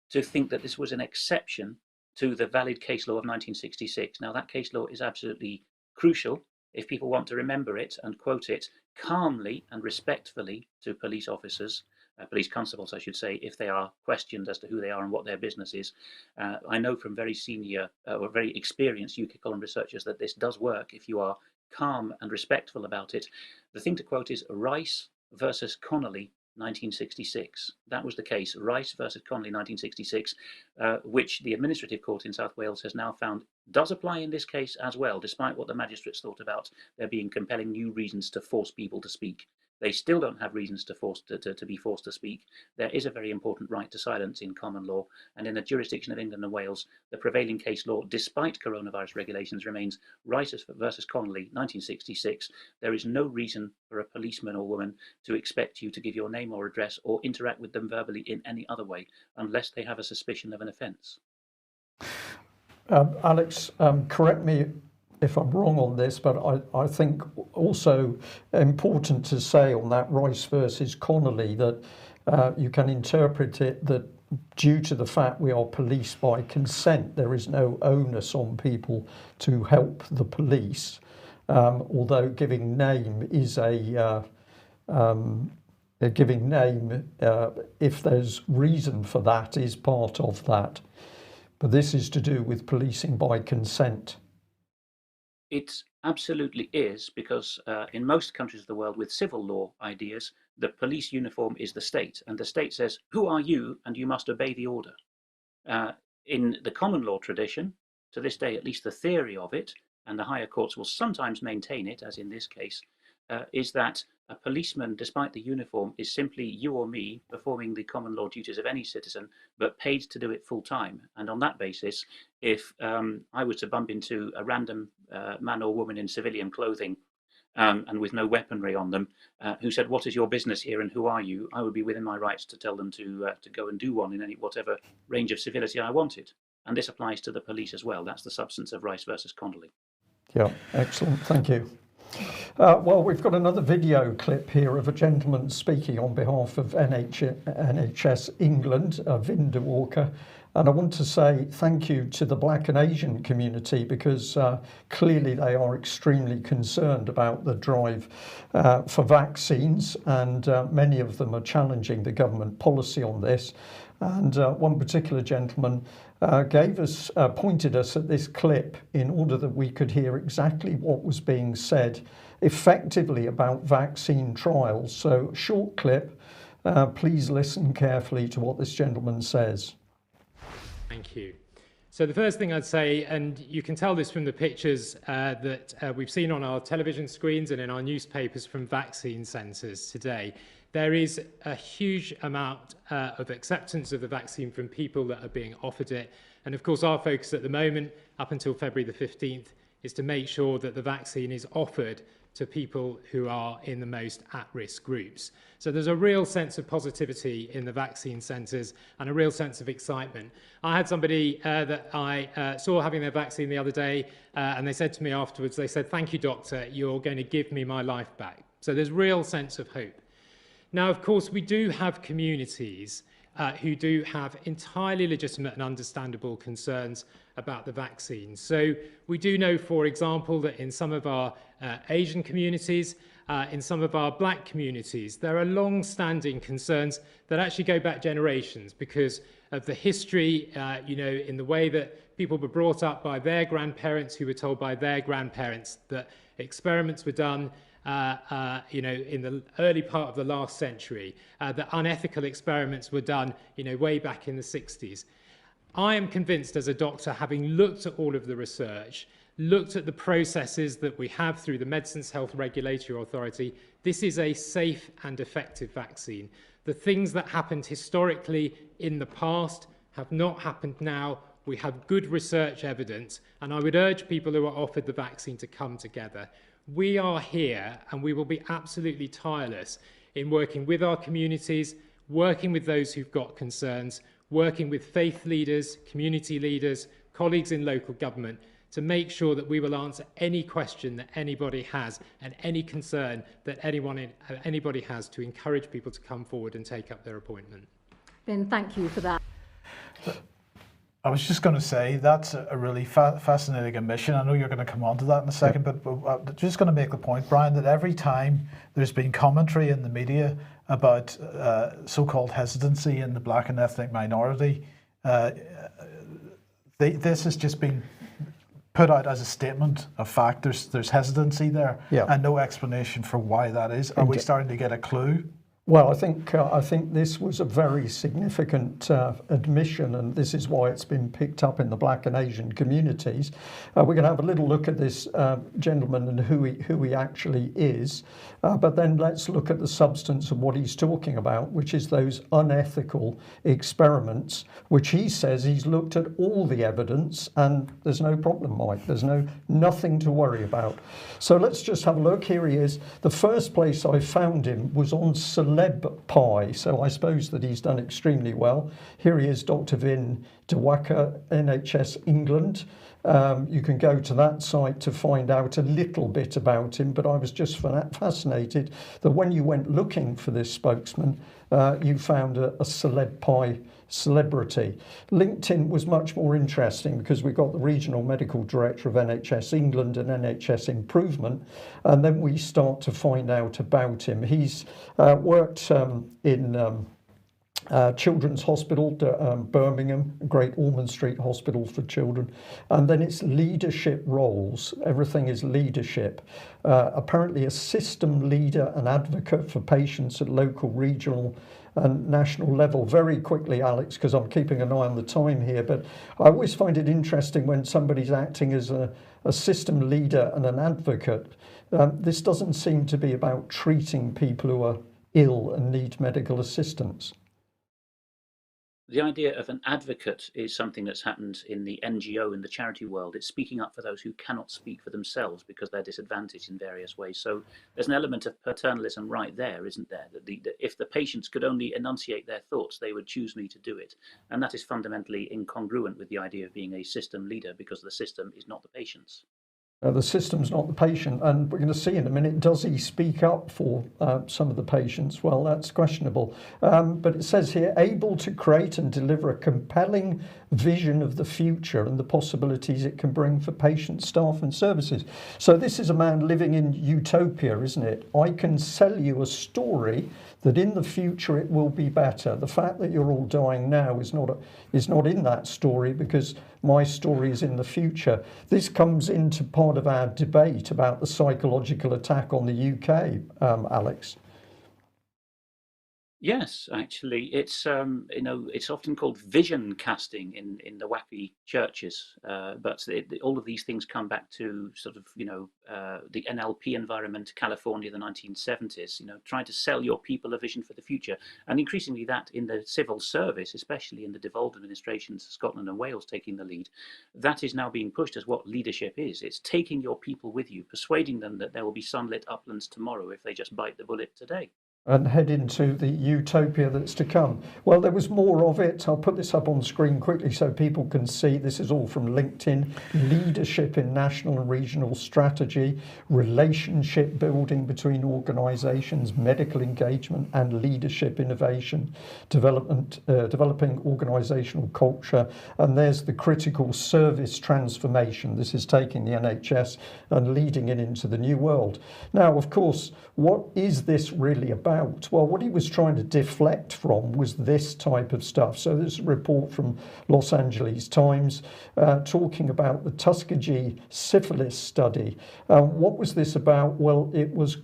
to think that this was an exception to the valid case law of 1966. Now, that case law is absolutely crucial if people want to remember it and quote it calmly and respectfully to police officers, police constables, I should say, if they are questioned as to who they are and what their business is. I know from very senior or very experienced UK column researchers that this does work if you are calm and respectful about it. The thing to quote is Rice versus Connolly, 1966. That was the case, Rice versus Connolly, 1966, which the administrative court in South Wales has now found does apply in this case as well, despite what the magistrates thought about there being compelling new reasons to force people to speak. They still don't have reasons to be forced to speak. There is a very important right to silence in common law, and in the jurisdiction of England and Wales, the prevailing case law, despite coronavirus regulations, remains Rice versus Connolly, 1966. There is no reason for a policeman or woman to expect you to give your name or address or interact with them verbally in any other way, unless they have a suspicion of an offence. Alex, correct me if I'm wrong on this, but I think also important to say on that Rice versus Connolly that you can interpret it that due to the fact we are police by consent, there is no onus on people to help the police, although giving name is giving name, if there's reason for that, is part of that. But this is to do with policing by consent. It absolutely is, because in most countries of the world with civil law ideas, the police uniform is the state, and the state says, "Who are you?" and you must obey the order. In the common law tradition, to this day, at least the theory of it, and the higher courts will sometimes maintain it, as in this case, is that A policeman, despite the uniform, is simply you or me performing the common law duties of any citizen, but paid to do it full time. And on that basis, if I was to bump into a random man or woman in civilian clothing and with no weaponry on them, who said, "What is your business here and who are you?" I would be within my rights to tell them to go and do one in any whatever range of civility I wanted. And this applies to the police as well. That's the substance of Rice versus Connolly. Yeah, excellent. Thank you. Well, we've got another video clip here of a gentleman speaking on behalf of NHS England, Vinda Walker. And I want to say thank you to the Black and Asian community, because clearly they are extremely concerned about the drive for vaccines, and many of them are challenging the government policy on this. And one particular gentleman pointed us at this clip in order that we could hear exactly what was being said effectively about vaccine trials. So, short clip, please listen carefully to what this gentleman says. Thank you. So the first thing I'd say, and you can tell this from the pictures that we've seen on our television screens and in our newspapers from vaccine centres today, there is a huge amount of acceptance of the vaccine from people that are being offered it. And of course, our focus at the moment, up until February the 15th, is to make sure that the vaccine is offered to people who are in the most at-risk groups. So there's a real sense of positivity in the vaccine centres and a real sense of excitement. I had somebody that I saw having their vaccine the other day, and they said to me afterwards, they said, "Thank you, doctor, you're going to give me my life back." So there's real sense of hope. Now, of course, we do have communities who do have entirely legitimate and understandable concerns about the vaccine. So we do know, for example, that in some of our Asian communities, in some of our Black communities, there are long-standing concerns that actually go back generations because of the history, in the way that people were brought up by their grandparents, who were told by their grandparents that experiments were done in the early part of the last century, that unethical experiments were done, way back in the 60s. I am convinced as a doctor, having looked at all of the research, looked at the processes that we have through the Medicines Health Regulatory Authority, this is a safe and effective vaccine. The things that happened historically in the past have not happened now. We have good research evidence, and I would urge people who are offered the vaccine to come together. We are here, and we will be absolutely tireless in working with our communities, working with those who've got concerns, working with faith leaders, community leaders, colleagues in local government, to make sure that we will answer any question that anybody has and any concern that anybody has, to encourage people to come forward and take up their appointment. Ben, thank you for that. I was just going to say that's a really fascinating admission. I know you're going to come on to that in a second, but just going to make the point, Brian, that every time there's been commentary in the media about so-called hesitancy in the Black and ethnic minority, this has just been put out as a statement of fact. There's hesitancy there, and no explanation for why that is. Are we starting to get a clue? Well, I think this was a very significant admission, and this is why it's been picked up in the Black and Asian communities. We're going to have a little look at this gentleman and who he actually is, but then let's look at the substance of what he's talking about, which is those unethical experiments, which he says he's looked at all the evidence and there's no problem, Mike. There's nothing to worry about. So let's just have a look. Here he is. The first place I found him was on Celeb Pie, so I suppose that he's done extremely well. Here he is, Dr. Vin Dewaka, NHS England. You can go to that site to find out a little bit about him, but I was just fascinated that when you went looking for this spokesman, you found a Celeb Pie celebrity. LinkedIn was much more interesting because we got the Regional Medical Director of NHS England and NHS Improvement, and then we start to find out about him. He's worked in Children's Hospital, Birmingham, Great Ormond Street Hospital for Children. And then it's leadership roles. Everything is leadership. Apparently a system leader and advocate for patients at local, regional and national level. Very quickly, Alex, because I'm keeping an eye on the time here, but I always find it interesting when somebody's acting as a system leader and an advocate. This doesn't seem to be about treating people who are ill and need medical assistance. The idea of an advocate is something that's happened in the NGO, in the charity world. It's speaking up for those who cannot speak for themselves because they're disadvantaged in various ways. So there's an element of paternalism right there, isn't there? That if the patients could only enunciate their thoughts, they would choose me to do it. And that is fundamentally incongruent with the idea of being a system leader, because the system is not the patients. The system's not the patient, and we're going to see in a minute, does he speak up for some of the patients? Well, that's questionable. But it says here, able to create and deliver a compelling vision of the future and the possibilities it can bring for patients, staff and services. So this is a man living in utopia, isn't it? I can sell you a story that in the future it will be better. The fact that you're all dying now is not in that story, because my story is in the future. This comes into part of our debate about the psychological attack on the UK, Alex. Yes, actually, it's it's often called vision casting in the wacky churches, but all of these things come back to sort of the NLP environment, California, the 1970s. Trying to sell your people a vision for the future, and increasingly that in the civil service, especially in the devolved administrations, Scotland and Wales taking the lead, that is now being pushed as what leadership is. It's taking your people with you, persuading them that there will be sunlit uplands tomorrow if they just bite the bullet today. And head into the utopia that's to come. Well, there was more of it. I'll put this up on screen quickly so people can see. This is all from LinkedIn. Leadership in national and regional strategy, relationship building between organisations, medical engagement and leadership innovation, developing organisational culture. And there's the critical service transformation. This is taking the NHS and leading it into the new world. Now, of course, what is this really about? Well, what he was trying to deflect from was this type of stuff. So there's a report from Los Angeles Times talking about the Tuskegee syphilis study. What was this about? Well, it was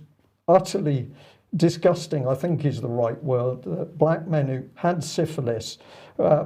utterly disgusting, I think is the right word, that black men who had syphilis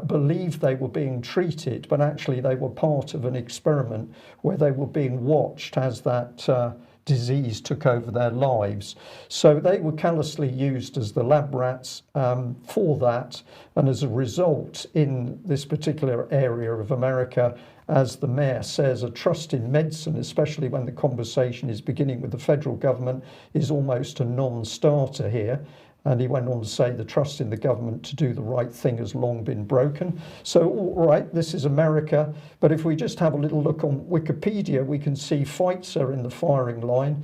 believed they were being treated, but actually they were part of an experiment where they were being watched as that disease took over their lives. So they were callously used as the lab rats for that, and as a result, in this particular area of America, as the mayor says, a trust in medicine, especially when the conversation is beginning with the federal government, is almost a non-starter here. And he went on to say the trust in the government to do the right thing has long been broken. So, all right, this is America. But if we just have a little look on Wikipedia, we can see Pfizer in the firing line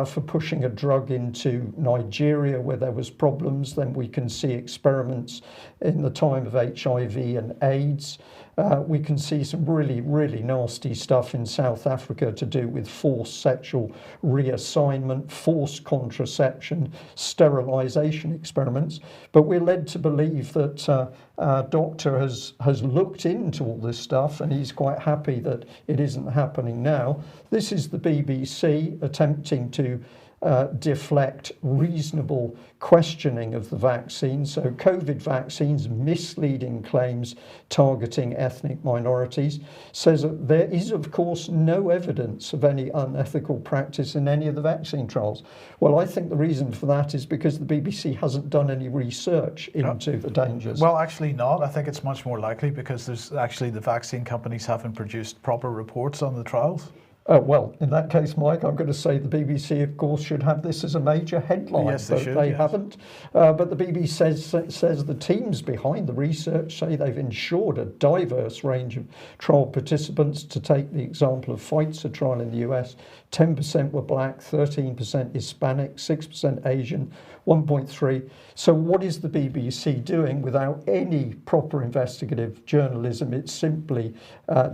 for pushing a drug into Nigeria where there was problems. Then we can see experiments in the time of HIV and AIDS. We can see some really, really nasty stuff in South Africa to do with forced sexual reassignment, forced contraception, sterilisation experiments. But we're led to believe that our doctor has looked into all this stuff, and he's quite happy that it isn't happening now. This is the BBC attempting to deflect reasonable questioning of the vaccine. So COVID vaccines, misleading claims targeting ethnic minorities, says that there is of course no evidence of any unethical practice in any of the vaccine trials. Well, I think the reason for that is because the BBC hasn't done any research into the dangers. Well, actually not. I think it's much more likely because there's actually the vaccine companies haven't produced proper reports on the trials. Well, in that case, Mike, I'm going to say the BBC, of course, should have this as a major headline. Yes, they should. They haven't. But the BBC says the teams behind the research say they've ensured a diverse range of trial participants. To take the example of Pfizer trial in the US, 10% were black, 13% Hispanic, 6% Asian, 1.3%. So what is the BBC doing without any proper investigative journalism? It simply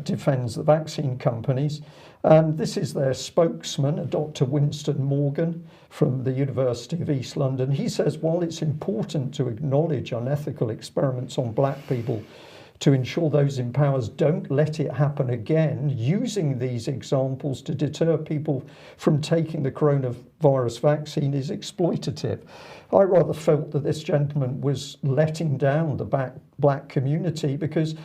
defends the vaccine companies. And this is their spokesman, a Dr. Winston Morgan from the University of East London. He says, while it's important to acknowledge unethical experiments on black people to ensure those in powers don't let it happen again, using these examples to deter people from taking the coronavirus vaccine is exploitative. I rather felt that this gentleman was letting down the black community, because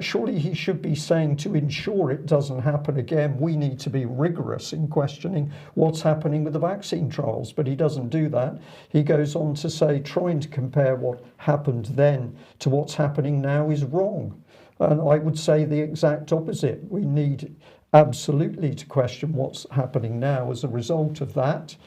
surely he should be saying, to ensure it doesn't happen again, we need to be rigorous in questioning what's happening with the vaccine trials. But he doesn't do that. He goes on to say trying to compare what happened then to what's happening now is wrong. And I would say the exact opposite. We need absolutely to question what's happening now as a result of that.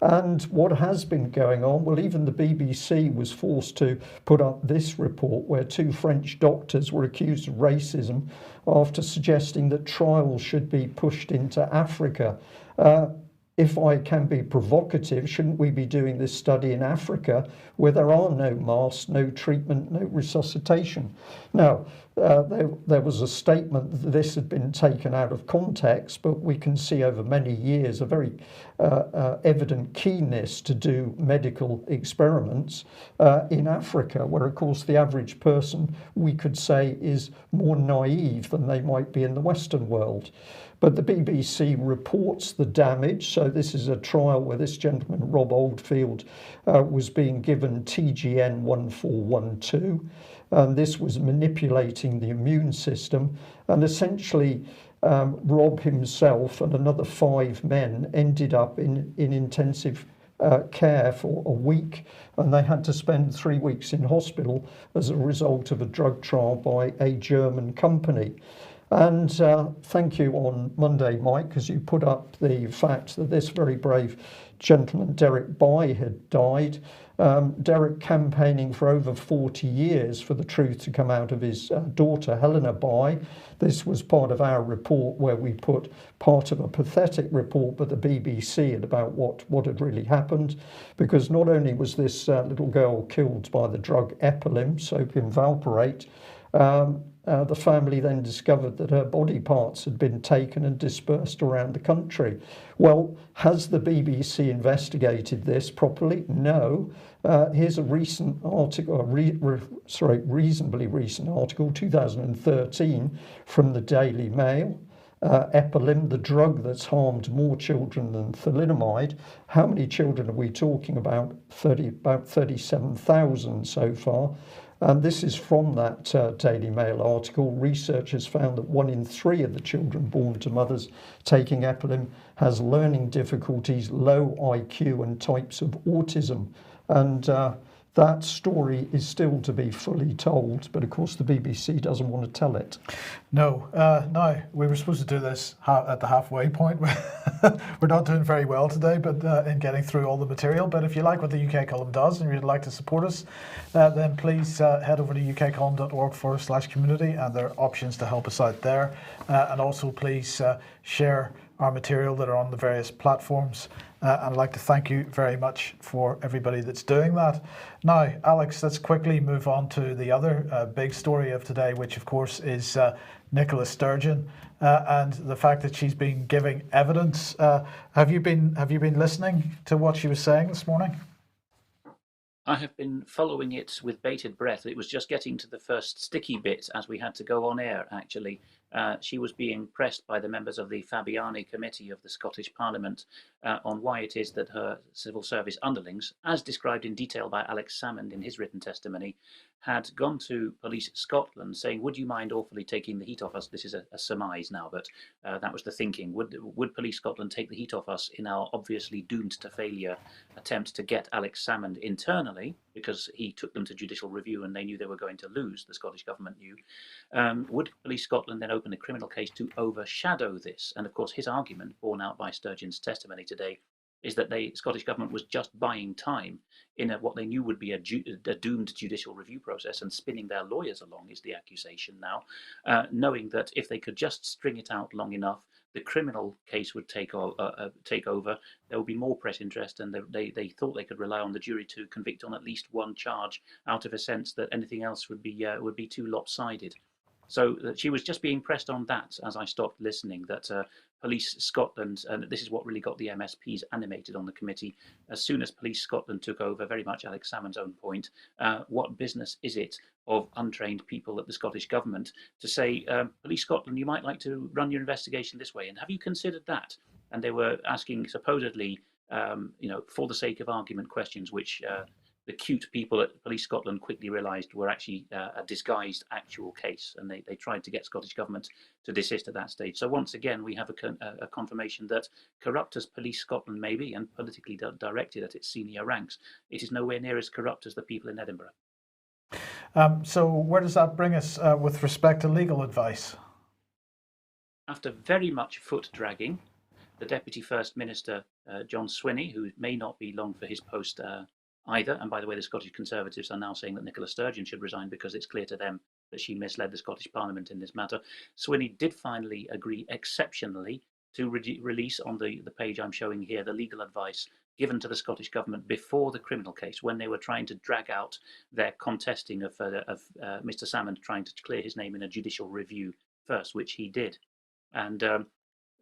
And what has been going on, well, even the BBC was forced to put up this report where 2 French doctors were accused of racism after suggesting that trials should be pushed into Africa. If I can be provocative, shouldn't we be doing this study in Africa where there are no masks, no treatment, no resuscitation? Now, there was a statement that this had been taken out of context, but we can see over many years a very evident keenness to do medical experiments in Africa, where, of course, the average person, we could say, is more naive than they might be in the Western world. But the BBC reports the damage. So this is a trial where this gentleman, Rob Oldfield, was being given TGN 1412. This was manipulating the immune system. And essentially, Rob himself and another 5 men ended up in intensive care for a week, and they had to spend 3 weeks in hospital as a result of a drug trial by a German company. And thank you on Monday, Mike, because you put up the fact that this very brave gentleman, Derek Bye, had died. Derek campaigning for over 40 years for the truth to come out of his daughter, Helena Bye. This was part of our report where we put part of a pathetic report by the BBC about what had really happened, because not only was this little girl killed by the drug Epilim, sodium valproate, the family then discovered that her body parts had been taken and dispersed around the country. Well, has the BBC investigated this properly? No. Here's a recent article, reasonably recent article, 2013, from the Daily Mail. Epilim, the drug that's harmed more children than thalidomide. How many children are we talking about? About 37,000 so far. And this is from that Daily Mail article. Researchers found that 1 in 3 of the children born to mothers taking Epilim has learning difficulties, low IQ, and types of autism. And that story is still to be fully told, but of course the BBC doesn't want to tell it. No, no, we were supposed to do this at the halfway point. We're not doing very well today, but in getting through all the material. But if you like what the UK Column does and you'd like to support us, then please head over to ukcolumn.org/community, and there are options to help us out there. And also please share our material that are on the various platforms. And I'd like to thank you very much for everybody that's doing that. Now, Alex, let's quickly move on to the other big story of today, which of course is Nicola Sturgeon and the fact that she's been giving evidence. Have you been listening to what she was saying this morning? I have been following it with bated breath. It was just getting to the first sticky bit as we had to go on air, actually. She was being pressed by the members of the Fabiani Committee of the Scottish Parliament on why it is that her civil service underlings, as described in detail by Alex Salmond in his written testimony, had gone to Police Scotland saying, would you mind awfully taking the heat off us? This is a surmise now, but that was the thinking. Would Police Scotland take the heat off us in our obviously doomed to failure attempt to get Alex Salmond internally, because he took them to judicial review and they knew they were going to lose, the Scottish Government knew. Would Police Scotland then open a criminal case to overshadow this? And of course, his argument, borne out by Sturgeon's testimony today, is that the Scottish Government was just buying time in what they knew would be a doomed judicial review process and spinning their lawyers along, is the accusation now, knowing that if they could just string it out long enough, the criminal case would take over. There would be more press interest, and they thought they could rely on the jury to convict on at least one charge, out of a sense that anything else would be too lopsided. So that she was just being pressed on that as I stopped listening, that Police Scotland, and this is what really got the MSPs animated on the committee, as soon as Police Scotland took over, very much Alex Salmond's own point, what business is it of untrained people at the Scottish Government to say, Police Scotland, you might like to run your investigation this way, and have you considered that? And they were asking supposedly, for the sake of argument, questions which the cute people at Police Scotland quickly realised were actually a disguised actual case, and they tried to get Scottish Government to desist at that stage. So once again, we have a confirmation that corrupt as Police Scotland may be, and politically directed at its senior ranks, it is nowhere near as corrupt as the people in Edinburgh. So where does that bring us with respect to legal advice? After very much foot dragging, the Deputy First Minister, John Swinney, who may not be long for his post either, and by the way, the Scottish Conservatives are now saying that Nicola Sturgeon should resign because it's clear to them that she misled the Scottish Parliament in this matter. Swinney did finally agree exceptionally to release on the page I'm showing here the legal advice given to the Scottish Government before the criminal case, when they were trying to drag out their contesting of Mr. Salmond trying to clear his name in a judicial review first, which he did. And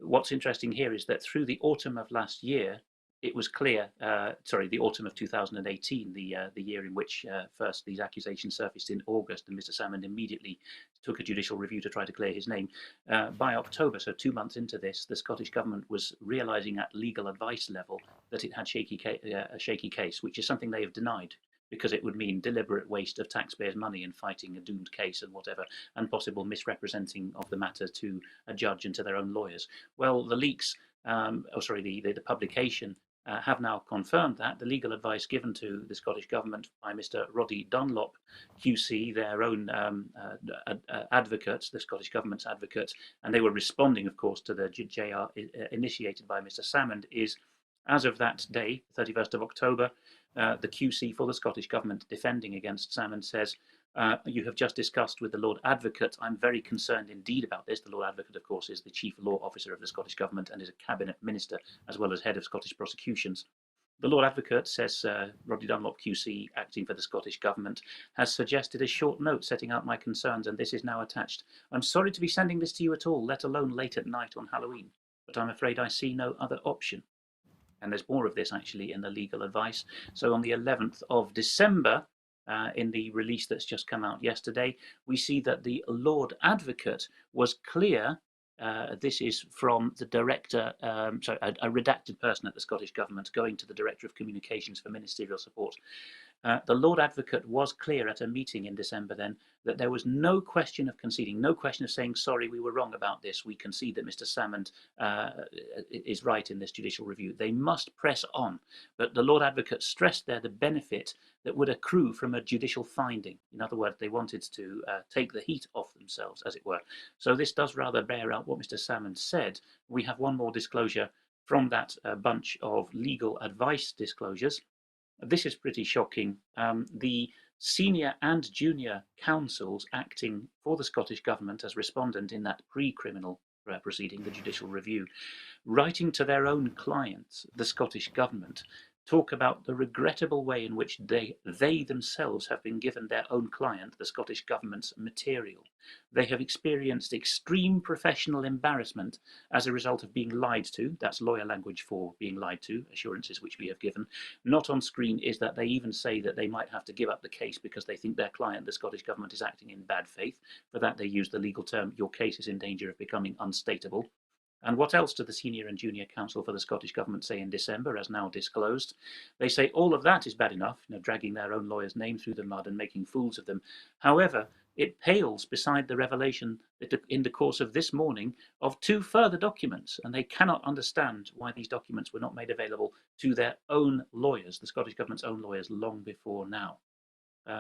what's interesting here is that through the autumn of last year, it was clear, the autumn of 2018, the year in which first these accusations surfaced in August, and Mr. Salmond immediately took a judicial review to try to clear his name. By October, so 2 months into this, the Scottish Government was realising at legal advice level that it had a shaky case, which is something they have denied, because it would mean deliberate waste of taxpayers' money in fighting a doomed case and whatever, and possible misrepresenting of the matter to a judge and to their own lawyers. Well, the leaks, the publication have now confirmed that. The legal advice given to the Scottish Government by Mr. Roddy Dunlop, QC, their own advocate, the Scottish Government's advocate, and they were responding, of course, to the JR initiated by Mr. Salmond, is, as of that day, 31st of October, the QC for the Scottish Government defending against Salmond says, you have just discussed with the Lord Advocate. I'm very concerned indeed about this. The Lord Advocate, of course, is the Chief Law Officer of the Scottish Government and is a Cabinet Minister as well as Head of Scottish Prosecutions. The Lord Advocate says, Roddy Dunlop QC, acting for the Scottish Government, has suggested a short note setting out my concerns, and this is now attached. I'm sorry to be sending this to you at all, let alone late at night on Halloween, but I'm afraid I see no other option. And there's more of this actually in the legal advice. So on the 11th of December, in the release that's just come out yesterday, we see that the Lord Advocate was clear. This is from the director, a redacted person at the Scottish Government going to the Director of Communications for Ministerial Support. The Lord Advocate was clear at a meeting in December then that there was no question of conceding, no question of saying, sorry, we were wrong about this. We concede that Mr. Salmond is right in this judicial review. They must press on. But the Lord Advocate stressed there the benefit that would accrue from a judicial finding. In other words, they wanted to take the heat off themselves, as it were. So this does rather bear out what Mr. Salmond said. We have one more disclosure from that bunch of legal advice disclosures. This is pretty shocking. The senior and junior counsels acting for the Scottish Government as respondent in that pre-criminal proceeding, the judicial review, writing to their own clients, the Scottish Government, talk about the regrettable way in which they themselves have been given their own client, the Scottish Government's material. They have experienced extreme professional embarrassment as a result of being lied to. That's lawyer language for being lied to, assurances which we have given. Not on screen is that they even say that they might have to give up the case because they think their client, the Scottish Government, is acting in bad faith. For that, they use the legal term, your case is in danger of becoming unstatable. And what else do the senior and junior counsel for the Scottish Government say in December, as now disclosed? They say all of that is bad enough, dragging their own lawyer's name through the mud and making fools of them. However, it pales beside the revelation that in the course of this morning of 2 further documents, and they cannot understand why these documents were not made available to their own lawyers, the Scottish Government's own lawyers, long before now.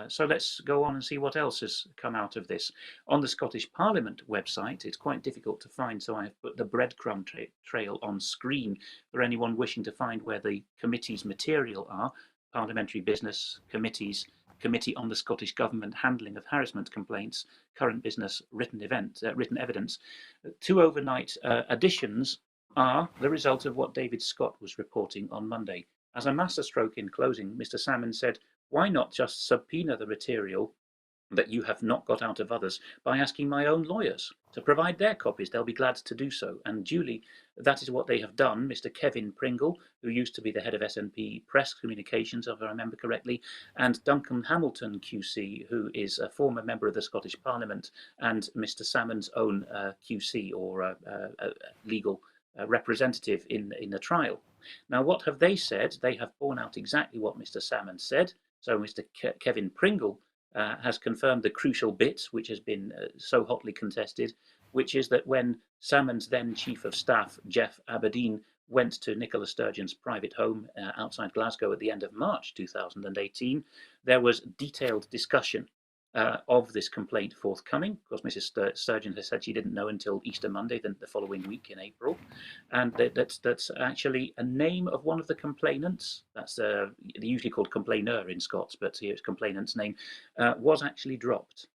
So let's go on and see what else has come out of this. On the Scottish Parliament website, it's quite difficult to find, so I've put the breadcrumb trail on screen for anyone wishing to find where the committee's material are. Parliamentary Business, Committees, Committee on the Scottish Government Handling of Harassment Complaints, Current Business, Written Evidence. 2 overnight additions are the result of what David Scott was reporting on Monday. As a masterstroke in closing, Mr. Salmond said, why not just subpoena the material that you have not got out of others by asking my own lawyers to provide their copies. They'll be glad to do so. And duly, that is what they have done. Mr. Kevin Pringle, who used to be the head of SNP Press Communications, if I remember correctly, and Duncan Hamilton QC, who is a former member of the Scottish Parliament, and Mr. Salmon's own QC, or legal representative in the trial. Now, what have they said? They have borne out exactly what Mr. Salmon said. So Mr. Kevin Pringle has confirmed the crucial bit, which has been so hotly contested, which is that when Salmon's then Chief of Staff, Jeff Aberdeen, went to Nicola Sturgeon's private home outside Glasgow at the end of March 2018, there was detailed discussion of this complaint forthcoming. Of course, Mrs. Sturgeon has said she didn't know until Easter Monday, then the following week in April, and that's actually a name of one of the complainants. That's usually called complaineur in Scots, but here it's complainant's name, was actually dropped.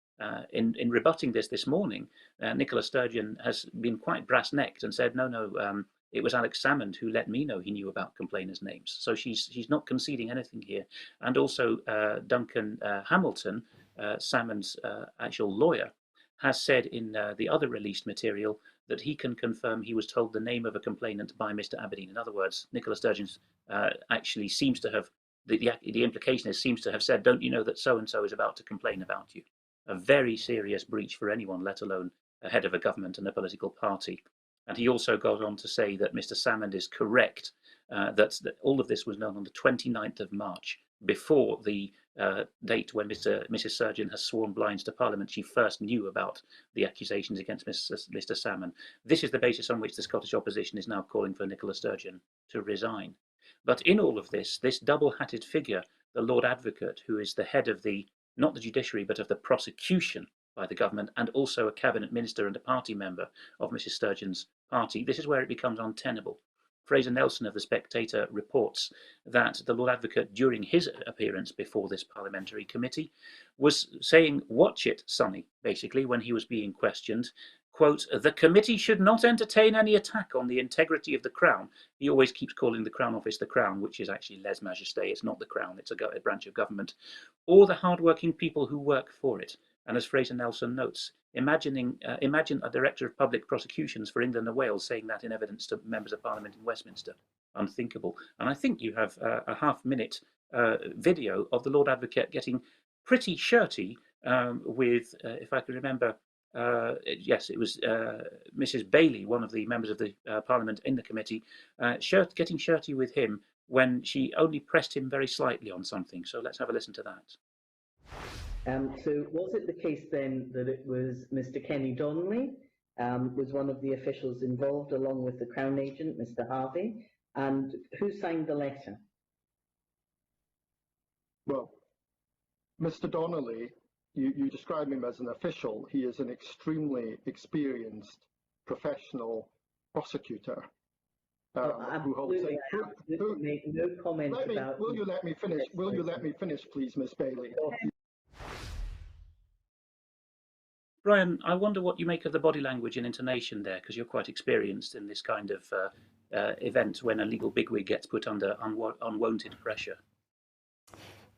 In rebutting this morning, Nicola Sturgeon has been quite brass-necked and said, no, it was Alex Salmond who let me know he knew about complainers' names. So she's not conceding anything here. And also Duncan Hamilton, Salmond's actual lawyer, has said in the other released material that he can confirm he was told the name of a complainant by Mr. Aberdeen. In other words, Nicola Sturgeon actually seems to have, the implication is, seems to have said, don't you know that so-and-so is about to complain about you? A very serious breach for anyone, let alone a head of a government and a political party. And he also goes on to say that Mr. Salmond is correct, that all of this was known on the 29th of March, before the date when Mrs. Sturgeon has sworn blind to Parliament. She first knew about the accusations against Mr. Salmond. This is the basis on which the Scottish opposition is now calling for Nicola Sturgeon to resign. But in all of this double-hatted figure, the Lord Advocate, who is the head of not the judiciary, but of the prosecution by the government, and also a cabinet minister and a party member of Mrs. Sturgeon's party, this is where it becomes untenable. Fraser Nelson of The Spectator reports that the Lord Advocate, during his appearance before this parliamentary committee, was saying, "Watch it, Sonny," basically, when he was being questioned. Quote, "The committee should not entertain any attack on the integrity of the Crown." He always keeps calling the Crown Office the Crown, which is actually lèse majesté. It's not the Crown, it's a branch of government. "Or the hard-working people who work for it." And as Fraser Nelson notes, imagine a Director of Public Prosecutions for England and Wales saying that in evidence to members of Parliament in Westminster. Unthinkable. And I think you have a half-minute video of the Lord Advocate getting pretty shirty with, if I can remember, yes, it was Mrs. Bailey, one of the members of the Parliament in the committee, getting shirty with him when she only pressed him very slightly on something. So let's have a listen to that. So was it the case then that it was Mr. Kenny Donnelly was one of the officials involved, along with the Crown agent, Mr. Harvey? And who signed the letter? Well, Mr. Donnelly, you describe him as an official. He is an extremely experienced professional prosecutor. Who holds make no comment about... Will you let me finish? Will you let me finish, please, Miss Bailey? Brian, I wonder what you make of the body language and intonation there, because you're quite experienced in this kind of event when a legal bigwig gets put under unwanted pressure.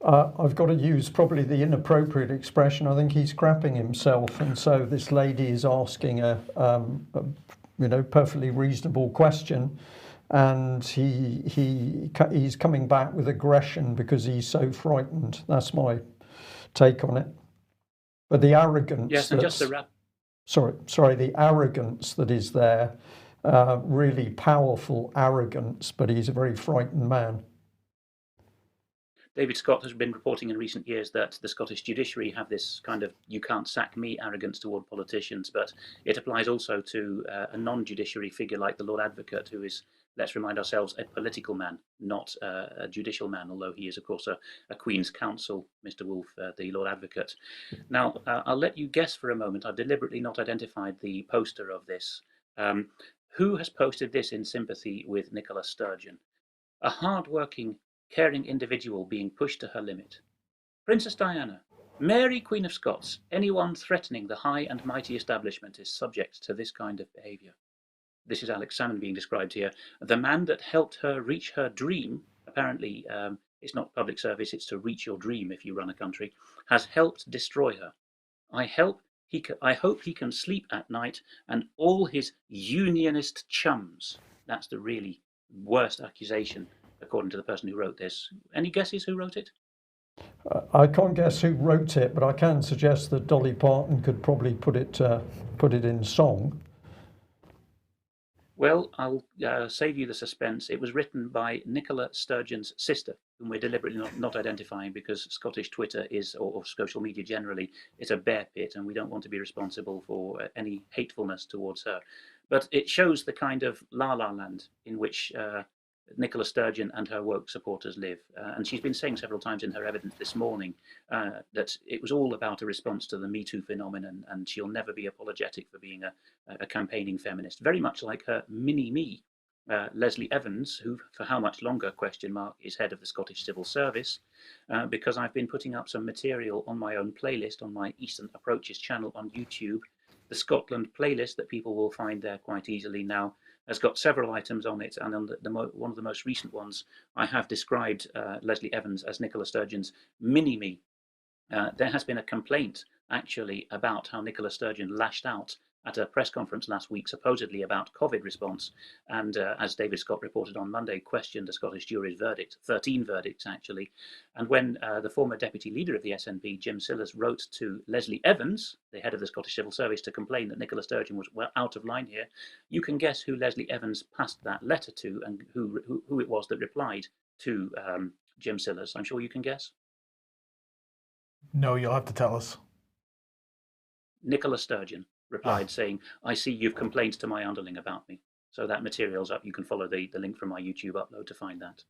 I've got to use probably the inappropriate expression. I think he's crapping himself, and so this lady is asking a perfectly reasonable question, and he's coming back with aggression because he's so frightened. That's my take on it. But the arrogance, yes, and just to wrap. Sorry, the arrogance that is there, really powerful arrogance, but he's a very frightened man. David Scott has been reporting in recent years that the Scottish judiciary have this kind of "you can't sack me" arrogance toward politicians, but it applies also to a non-judiciary figure like the Lord Advocate, who is, let's remind ourselves, a political man, not a judicial man, although he is, of course, a Queen's Counsel, Mr. Wolfe, the Lord Advocate. Now, I'll let you guess for a moment. I've deliberately not identified the poster of this. Who has posted this in sympathy with Nicola Sturgeon? A hard-working, caring individual being pushed to her limit. Princess Diana, Mary, Queen of Scots, anyone threatening the high and mighty establishment is subject to this kind of behaviour. This is Alex Salmond being described here. The man that helped her reach her dream, apparently it's not public service, it's to reach your dream if you run a country, has helped destroy her. I hope he can sleep at night, and all his unionist chums. That's the really worst accusation, according to the person who wrote this. Any guesses who wrote it? I can't guess who wrote it, but I can suggest that Dolly Parton could probably put it in song. Well, I'll save you the suspense. It was written by Nicola Sturgeon's sister, whom we're deliberately not identifying because Scottish Twitter is, or social media generally, is a bear pit, and we don't want to be responsible for any hatefulness towards her. But it shows the kind of la-la land in which Nicola Sturgeon and her woke supporters live. And she's been saying several times in her evidence this morning that it was all about a response to the Me Too phenomenon, and she'll never be apologetic for being a campaigning feminist. Very much like her mini-me, Leslie Evans, who, for how much longer, question mark, is head of the Scottish Civil Service, because I've been putting up some material on my own playlist on my Eastern Approaches channel on YouTube. The Scotland playlist that people will find there quite easily now has got several items on it, and on one of the most recent ones, I have described Leslie Evans as Nicola Sturgeon's mini-me. There has been a complaint, actually, about how Nicola Sturgeon lashed out at a press conference last week, supposedly about COVID response, and as David Scott reported on Monday, questioned the Scottish jury's verdict, 13 verdicts actually. And when the former deputy leader of the SNP, Jim Sillars, wrote to Leslie Evans, the head of the Scottish Civil Service, to complain that Nicola Sturgeon was well out of line here, you can guess who Leslie Evans passed that letter to and who it was that replied to Jim Sillars. I'm sure you can guess. No, you'll have to tell us. Nicola Sturgeon replied saying, I see you've complained to my underling about me. So that material's up. You can follow the link from my YouTube upload to find that.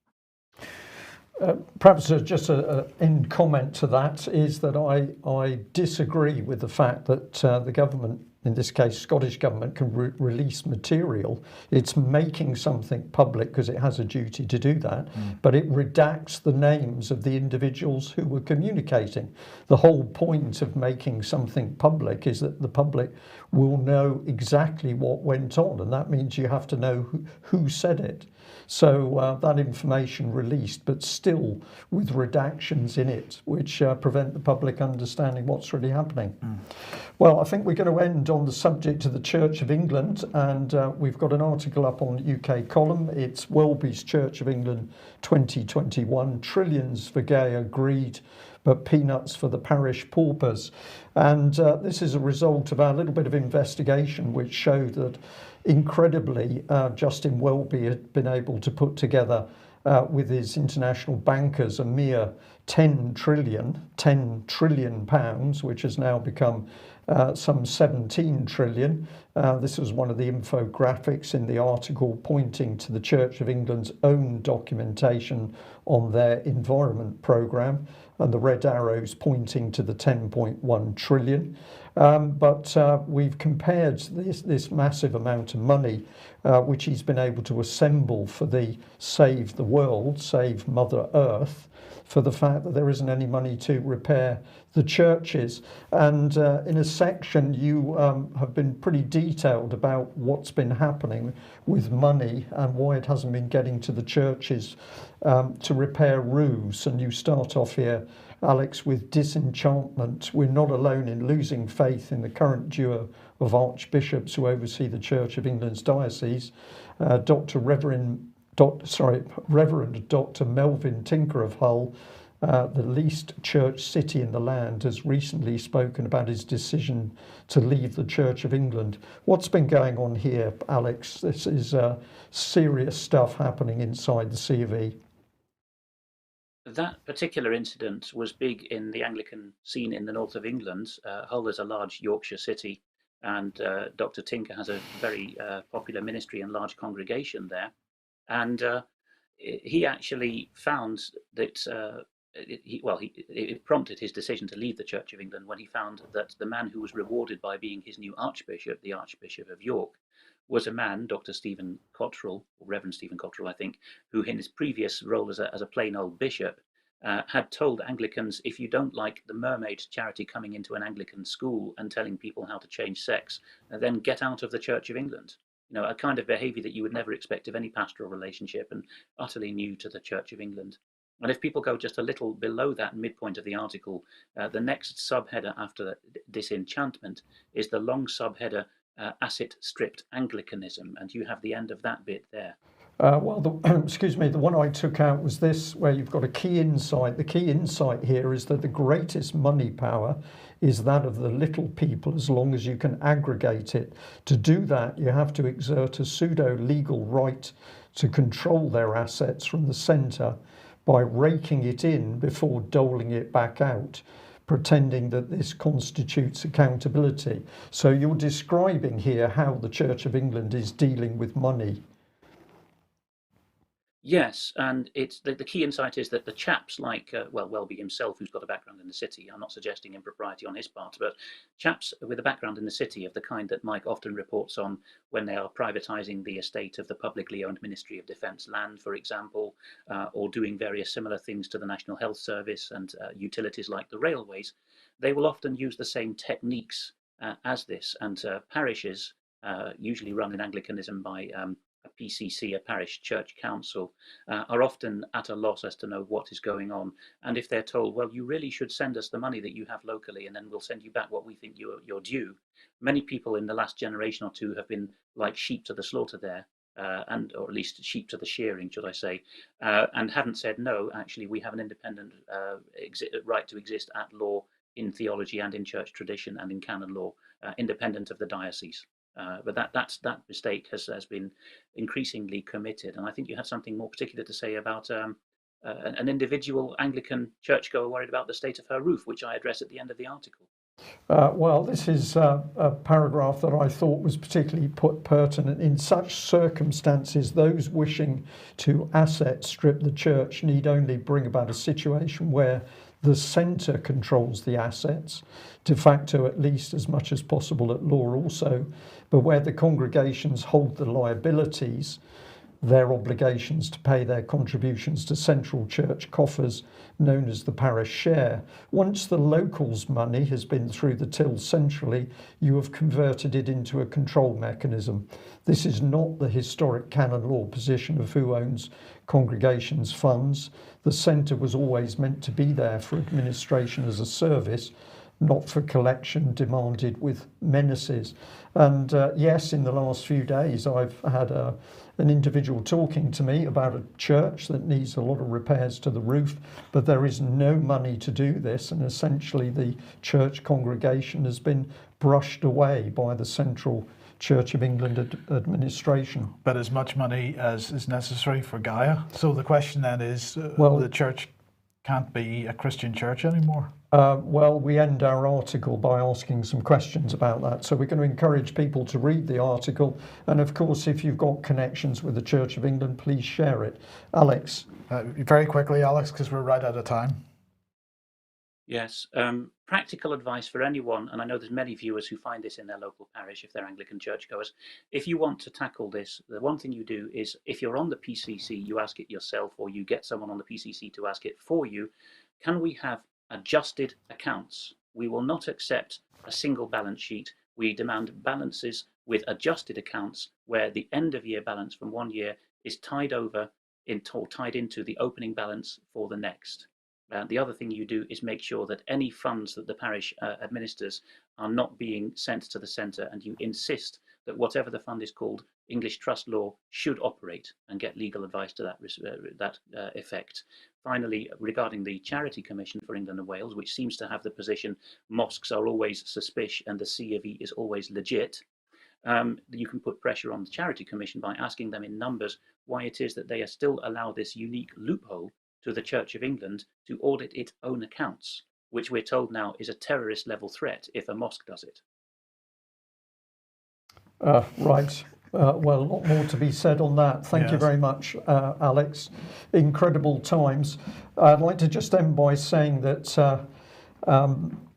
Perhaps just in comment to that is that I disagree with the fact that the government, in this case Scottish Government, can release material. It's making something public because it has a duty to do that, but it redacts the names of the individuals who were communicating. The whole point of making something public is that the public will know exactly what went on, and that means you have to know who said it. So that information released, but still with redactions in it, which prevent the public understanding what's really happening. Well, I think we're going to end on the subject of the Church of England, and we've got an article up on UK Column. It's Welby's Church of England 2021, trillions for gayer greed, but peanuts for the parish paupers. And this is a result of our little bit of investigation, which showed that incredibly, Justin Welby had been able to put together with his international bankers a mere 10 trillion pounds, which has now become some 17 trillion. This was one of the infographics in the article pointing to the Church of England's own documentation on their environment programme, and the red arrows pointing to the 10.1 trillion. But we've compared this massive amount of money which he's been able to assemble for the Save the World, Save Mother Earth, for the fact that there isn't any money to repair the churches. And in a section you have been pretty detailed about what's been happening with money and why it hasn't been getting to the churches to repair roofs. And you start off here, Alex, with disenchantment. We're not alone in losing faith in the current duo of archbishops who oversee the Church of England's diocese. Reverend Dr. Melvin Tinker of Hull, the least church city in the land, has recently spoken about his decision to leave the Church of England. What's been going on here, Alex? This is serious stuff happening inside the C of E. That particular incident was big in the Anglican scene in the north of England. Hull is a large Yorkshire city, and Dr. Tinker has a very popular ministry and large congregation there. And he actually found that it prompted his decision to leave the Church of England when he found that the man who was rewarded by being his new archbishop, the Archbishop of York, was a man, Dr. Stephen Cottrell, or Reverend Stephen Cottrell, I think, who in his previous role as a plain old bishop had told Anglicans, if you don't like the Mermaid charity coming into an Anglican school and telling people how to change sex, then get out of the Church of England. You know, a kind of behaviour that you would never expect of any pastoral relationship, and utterly new to the Church of England. And if people go just a little below that midpoint of the article, the next subheader after disenchantment is the long subheader asset-stripped Anglicanism, and you have the end of that bit there. Excuse me, the one I took out was this, where you've got a key insight. The key insight here is that the greatest money power is that of the little people, as long as you can aggregate it. To do that, you have to exert a pseudo-legal right to control their assets from the centre by raking it in before doling it back out, pretending that this constitutes accountability. So you're describing here how the Church of England is dealing with money. Yes, and it's the key insight is that the chaps like, Welby himself, who's got a background in the city, I'm not suggesting impropriety on his part, but chaps with a background in the city of the kind that Mike often reports on when they are privatising the estate of the publicly owned Ministry of Defence land, for example, or doing various similar things to the National Health Service and utilities like the railways, they will often use the same techniques as this, and parishes, usually run in Anglicanism by a PCC, a parish church council, are often at a loss as to know what is going on. And if they're told, well, you really should send us the money that you have locally, and then we'll send you back what we think you're due. Many people in the last generation or two have been like sheep to the slaughter there, or at least sheep to the shearing, should I say, and haven't said, no, actually, we have an independent right to exist at law in theology and in church tradition and in canon law, independent of the diocese. But that mistake has been increasingly committed, and I think you had something more particular to say about an individual Anglican churchgoer worried about the state of her roof, which I address at the end of the article. Well, this is a paragraph that I thought was particularly pertinent. In such circumstances, those wishing to asset strip the church need only bring about a situation where the centre controls the assets, de facto at least as much as possible at law also, but where the congregations hold the liabilities, their obligations to pay their contributions to central church coffers known as the parish share. Once the locals' money has been through the till centrally, you have converted it into a control mechanism. This is not the historic canon law position of who owns congregations' funds. The centre was always meant to be there for administration as a service, not for collection demanded with menaces. And yes, in the last few days, I've had an individual talking to me about a church that needs a lot of repairs to the roof, but there is no money to do this, and essentially the church congregation has been brushed away by the central Church of England administration. But as much money as is necessary for Gaia. So the question then is, the church can't be a Christian church anymore? Well, we end our article by asking some questions about that. So we're going to encourage people to read the article. And of course, if you've got connections with the Church of England, please share it. Alex. Very quickly, Alex, because we're right out of time. Yes, practical advice for anyone, and I know there's many viewers who find this in their local parish if they're Anglican churchgoers. If you want to tackle this, the one thing you do is, if you're on the PCC, you ask it yourself, or you get someone on the PCC to ask it for you. Can we have adjusted accounts? We will not accept a single balance sheet. We demand balances with adjusted accounts where the end of year balance from one year is tied into the opening balance for the next. The other thing you do is make sure that any funds that the parish administers are not being sent to the centre, and you insist that whatever the fund is called, English trust law should operate, and get legal advice to that effect. Finally, regarding the Charity Commission for England and Wales, which seems to have the position mosques are always suspicious and the CofE is always legit, you can put pressure on the Charity Commission by asking them in numbers why it is that they still allow this unique loophole to the Church of England to audit its own accounts, which we're told now is a terrorist level threat if a mosque does it. Right. Well, a lot more to be said on that. Thank you very much, Alex. Incredible times. I'd like to just end by saying that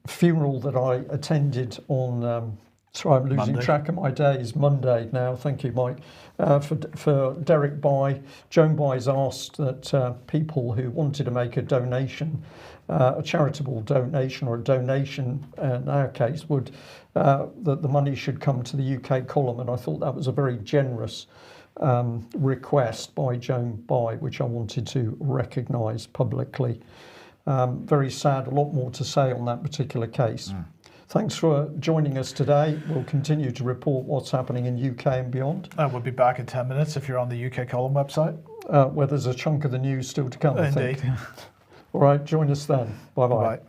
funeral that I attended on sorry, I'm losing track of my days. Monday now. Thank you, Mike. For Derek Bye. Joan Bye's asked that people who wanted to make a donation, a charitable donation or a donation in our case, would that the money should come to the UK column, and I thought that was a very generous request by Joan By, which I wanted to recognise publicly. Very sad, a lot more to say on that particular case. Thanks for joining us today. We'll continue to report what's happening in UK and beyond. We'll be back in 10 minutes if you're on the UK Column website. Where there's a chunk of the news still to come, I think. Indeed. All right, join us then. Bye-bye. Bye.